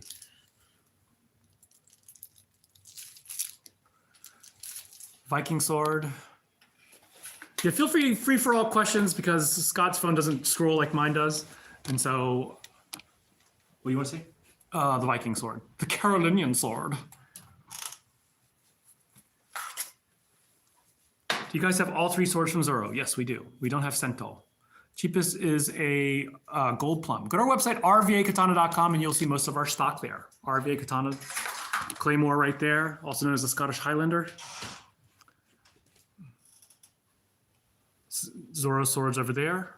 Viking sword. Yeah, feel free for all questions because Scott's phone doesn't scroll like mine does. And so. What do you want to say? The Viking sword. The Carolinian sword. Do you guys have all three swords from Zoro? Yes, we do. We don't have Sento. Cheapest is a gold plum. Go to our website, rvakatana.com, and you'll see most of our stock there. RVA Katana, Claymore right there, also known as the Scottish Highlander. Zoro swords over there.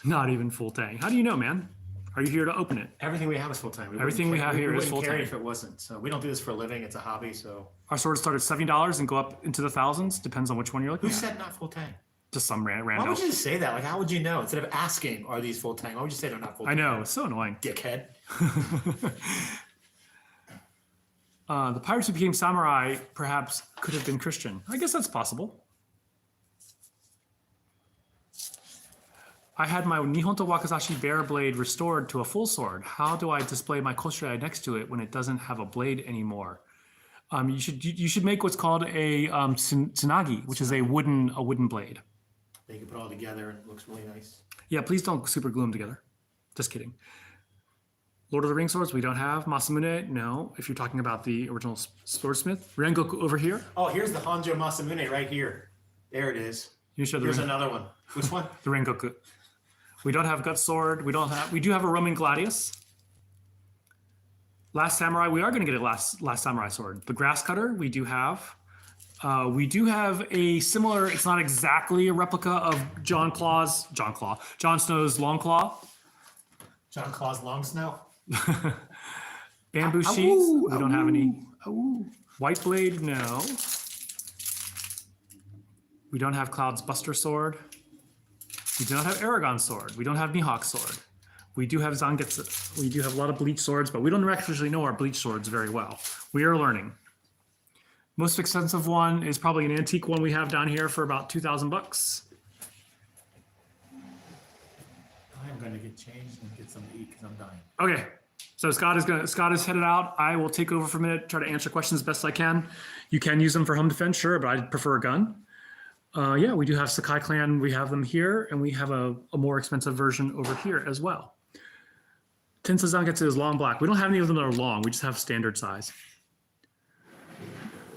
Not even full tang. How do you know, man? Are you here to open it? Everything we have is full time. Everything we have here is full time. If it wasn't, so we don't do this for a living. It's a hobby. So our swords start at $70 and go up into the thousands. Depends on which one you're looking who at. said not full time? Just some random. Why would you say that? Like, how would you know? Instead of asking, are these full time? Why would you say they're not full time? I know, it's so annoying. Dickhead. The pirates who became samurai perhaps could have been Christian. I guess that's possible. I had my Nihonto Wakazashi bear blade restored to a full sword. How do I display my koshirei next to it when it doesn't have a blade anymore? You should make what's called a tsunagi, which is a wooden blade. They can put it all together and it looks really nice. Yeah, please don't super glue them together. Just kidding. Lord of the Rings swords, we don't have. Masamune, no. If you're talking about the original swordsmith. Rengoku over here. Oh, here's the Hanjo Masamune right here. There it is. You show the Here's ring, another one. Which one? the Rengoku. We don't have Gut Sword. We do have a Roman Gladius. Last Samurai, we are going to get a last Samurai sword. The Grass Cutter, we do have. We do have a similar, it's not exactly a replica of Jon Snow's Long Claw. John Claw's Long Snow. Bamboo sheets, we don't have any. White Blade, no. We don't have Cloud's Buster Sword. We do not have Aragon's Sword. We don't have Mihawk's Sword. We do have Zangetsu. We do have a lot of Bleach Swords, but we don't actually know our Bleach Swords very well. We are learning. Most expensive one is probably an antique one we have down here for about 2,000 bucks. I'm gonna get changed and get something to eat because I'm dying. Okay, so Scott is headed out. I will take over for a minute, try to answer questions as best I can. You can use them for home defense, sure, but I prefer a gun. Yeah, we do have Sakai Clan. We have them here, and we have a more expensive version over here as well. Tensa Zangetsu is long black. We don't have any of them that are long. We just have standard size.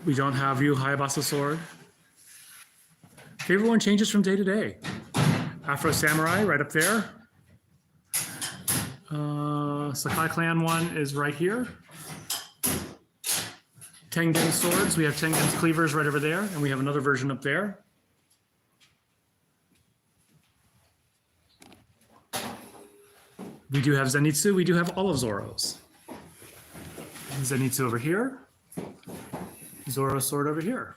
We don't have Ryu Hayabusa sword. Favorite one changes from day to day. Afro Samurai right up there. Sakai Clan one is right here. Tengen swords. We have Tengen's cleavers right over there, and we have another version up there. We do have Zenitsu. We do have all of Zoro's. Zenitsu over here. Zoro's sword over here.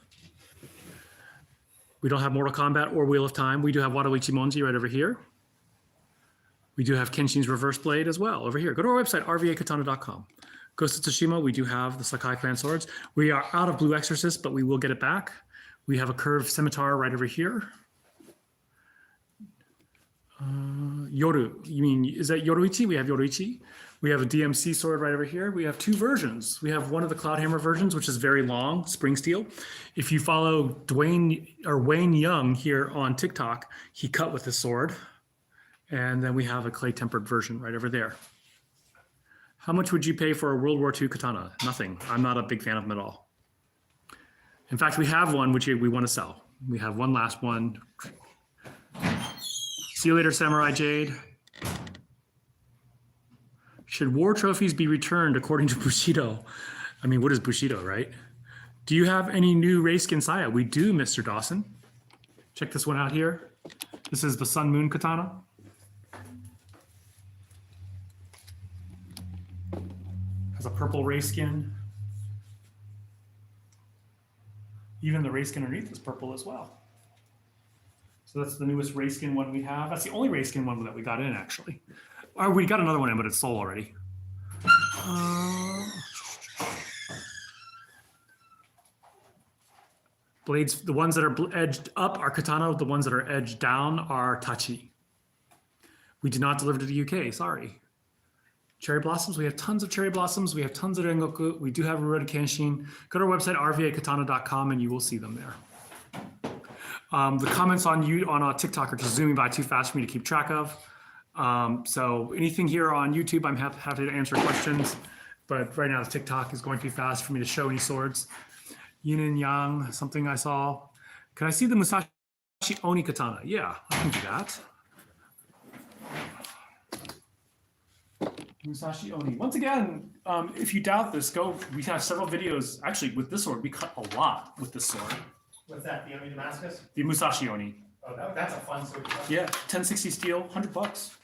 We don't have Mortal Kombat or Wheel of Time. We do have Wadoichi Monji right over here. We do have Kenshin's Reverse Blade as well over here. Go to our website, rvakatana.com. Ghost of Tsushima, we do have the Sakai Clan swords. We are out of Blue Exorcist, but we will get it back. We have a curved scimitar right over here. Yoru, you mean, is that Yoruichi? We have Yoruichi. We have a DMC sword right over here. We have two versions. We have one of the Cloudhammer versions, which is very long, spring steel. If you follow Wayne Young here on TikTok, he cut with the sword. And then we have a clay tempered version right over there. How much would you pay for a World War II katana? Nothing. I'm not a big fan of them at all. In fact, we have one which we want to sell. We have one last one. See you later, Samurai Jade. Should war trophies be returned according to Bushido? I mean, what is Bushido, right? Do you have any new Ray Skin Saya? We do, Mr. Dawson. Check this one out here. This is the Sun Moon Katana. Has a purple Ray Skin. Even the Ray Skin underneath is purple as well. So that's the newest Ray Skin one we have. That's the only Ray Skin one that we got in, actually. Or we got another one in, but it's sold already. Blades, the ones that are edged up are katana. The ones that are edged down are tachi. We do not deliver to the UK, sorry. Cherry blossoms, we have tons of cherry blossoms. We have tons of rengoku. We do have Rurouni Kenshin. Go to our website, rvakatana.com, and you will see them there. The comments on TikTok are just zooming by too fast for me to keep track of. So anything here on YouTube, I'm happy to answer questions. But right now, the TikTok is going too fast for me to show any swords. Yin and Yang, something I saw. Can I see the Musashi Oni katana? Yeah, I can do that. Musashi Oni. Once again, if you doubt this, we have several videos. Actually, with this sword, we cut a lot with this sword. What's that, the Oni Damascus? The Musashi Oni. Oh, that's a fun sword. Yeah, 1060 steel, 100 bucks.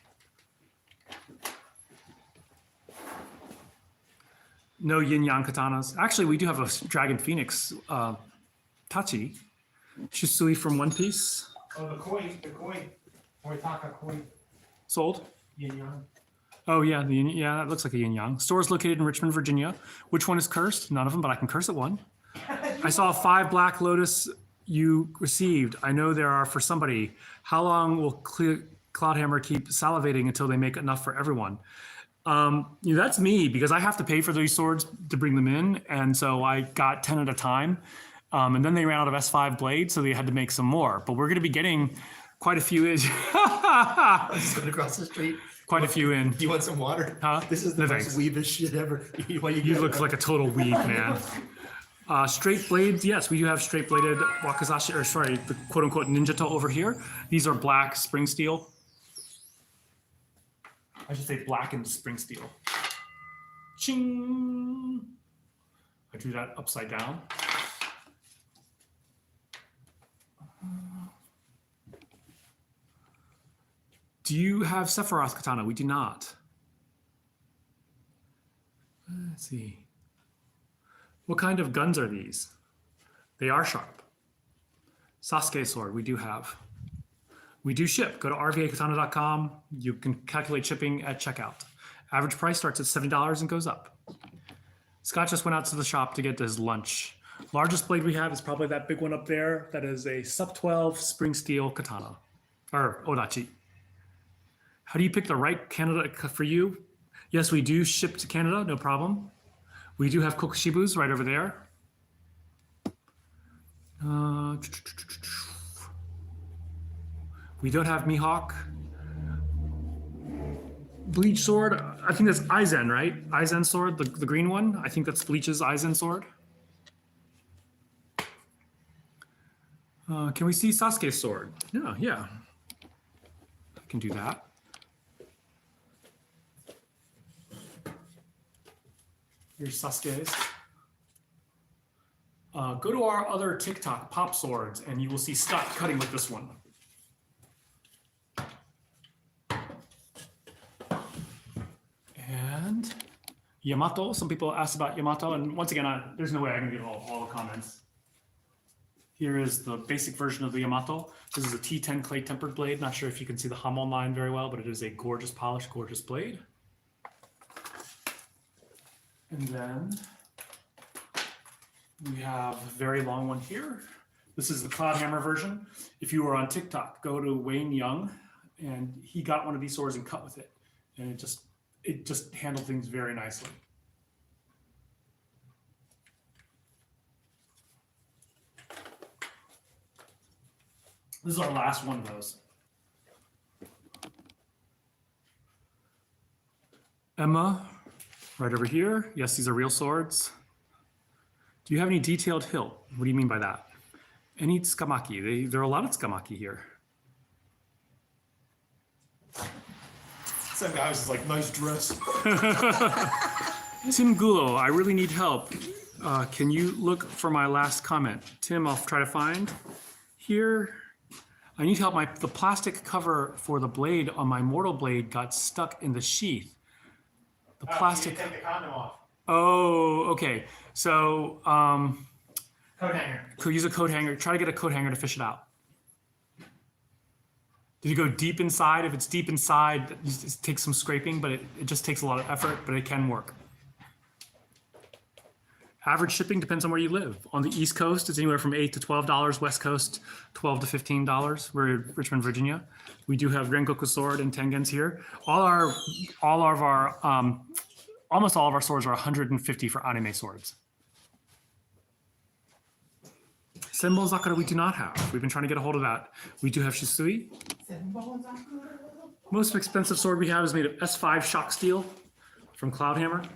No yin yang katanas. Actually, we do have a Dragon Phoenix Tachi. Shisui from One Piece. Oh, the coin. Moritaka coin. Sold. Yin Yang. Oh yeah, yeah, that looks like a yin yang. Store is located in Richmond, Virginia. Which one is cursed? None of them, but I can curse at one. I saw 5 Black Lotus you received. I know there are for somebody. How long will Cloudhammer keep salivating until they make enough for everyone? That's me, because I have to pay for these swords to bring them in, and so I got 10 at a time. And then they ran out of S5 blades, so they had to make some more. But we're going to be getting quite a few in. Just going across the street. Quite a few in. Do you want some water? Huh? This is the No, most thanks. weebish shit ever. You look like a total weeb, man. Straight blades, yes, we do have straight bladed wakizashi, or sorry, the quote unquote ninjato over here. These are black spring steel. I should say blackened spring steel. Ching! I drew that upside down. Do you have Sephiroth katana? We do not. Let's see. What kind of guns are these? They are sharp. Sasuke sword, we do have. We do ship. Go to rvakatana.com. You can calculate shipping at checkout. Average price starts at $70 and goes up. Scott just went out to the shop to get his lunch. Largest blade we have is probably that big one up there. That is a sub 12 spring steel katana, or odachi. How do you pick the right Canada for you? Yes, we do ship to Canada, no problem. We do have kokushibus right over there. We don't have Mihawk. Bleach sword, I think that's Aizen, right? Aizen sword, the green one. I think that's Bleach's Aizen sword. Can we see Sasuke's sword? Yeah. I can do that. Here's Sasuke's. Go to our other TikTok, Pop Swords, and you will see Scott cutting with this one. And Yamato, some people asked about Yamato, and once again, there's no way I can get all the comments. Here is the basic version of the Yamato. This is a T10 clay tempered blade. Not sure if you can see the Hamon line very well, but it is a gorgeous polished, gorgeous blade. And then we have a very long one here. This is the Cloud Hammer version. If you were on TikTok, go to Wayne Young, and he got one of these swords and cut with it. And it just handled things very nicely. This is our last one of those. Emma, right over here. Yes, these are real swords. Do you have any detailed hilt? What do you mean by that? Any tsukamaki? There are a lot of tsukamaki here. Some guy was just like, nice dress. Tim Gulo, I really need help. Can you look for my last comment? Tim, I'll try to find here. I need help. The plastic cover for the blade on my mortal blade got stuck in the sheath. The plastic. You take the condom off. Oh, okay. So, Coat hanger. could use a coat hanger. Try to get a coat hanger to fish it out. Did you go deep inside? If it's deep inside, it takes some scraping, but it just takes a lot of effort, but it can work. Average shipping depends on where you live. On the East Coast, it's anywhere from $8 to $12. West Coast, $12 to $15. We're in Richmond, Virginia. We do have Rengoku sword and Tengens here. Almost all of our swords are 150 for anime swords. Senbon Zakura we do not have. We've been trying to get a hold of that. We do have Shisui. Most expensive sword we have is made of S5 shock steel from Cloudhammer.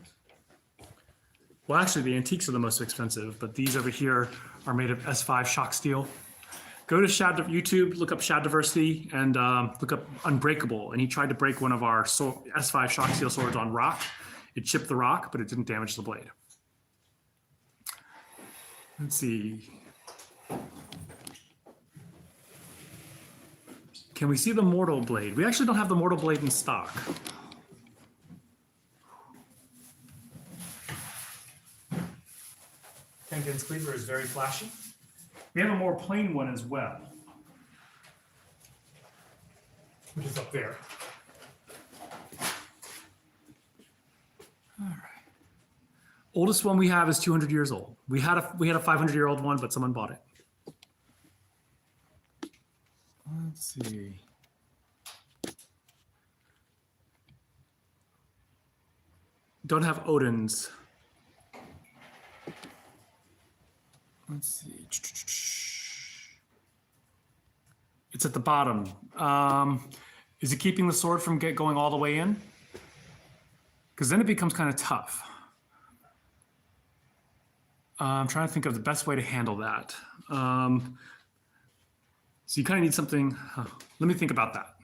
Well, actually, the antiques are the most expensive, but these over here are made of S5 shock steel. Go to YouTube, look up Shad Diversity, and look up Unbreakable. And he tried to break one of our S5 shock steel swords on rock. It chipped the rock, but it didn't damage the blade. Let's see. Can we see the mortal blade? We actually don't have the mortal blade in stock. Tengen's cleaver is very flashy. We have a more plain one as well, which is up there. All right. Oldest one we have is 200 years old. We had a 500-year-old one, but someone bought it. Let's see. Don't have Odin's. Let's see. It's at the bottom. Is it keeping the sword from going all the way in? Because then it becomes kind of tough. I'm trying to think of the best way to handle that. So you kind of need something. Let me think about that.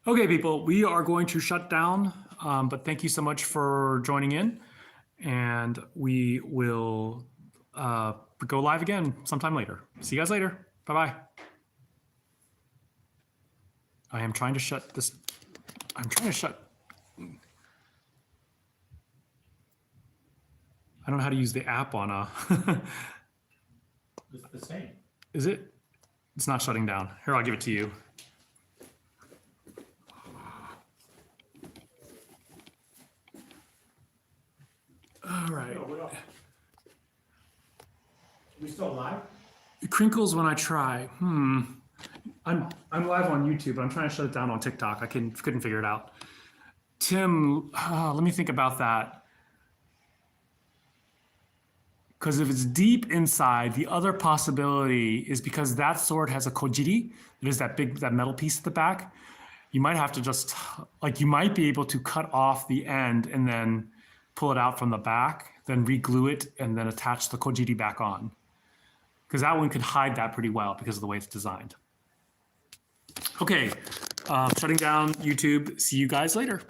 Okay, people, we are going to shut down, but thank you so much for joining in, and we will go live again sometime later. See you guys later. Bye-bye. I am trying to shut this. I'm trying to shut. I don't know how to use the app on a. It's the same. Is it? It's not shutting down. Here, I'll give it to you. All right. We still live? It crinkles when I try. I'm live on YouTube, but I'm trying to shut it down on TikTok. I couldn't figure it out. Tim, let me think about that. Because if it's deep inside, the other possibility is because that sword has a kojiri, there's that metal piece at the back. You might have to just, like, you might be able to cut off the end and then pull it out from the back, then re-glue it, and then attach the kojiri back on. Because that one could hide that pretty well because of the way it's designed. Okay, shutting down YouTube. See you guys later.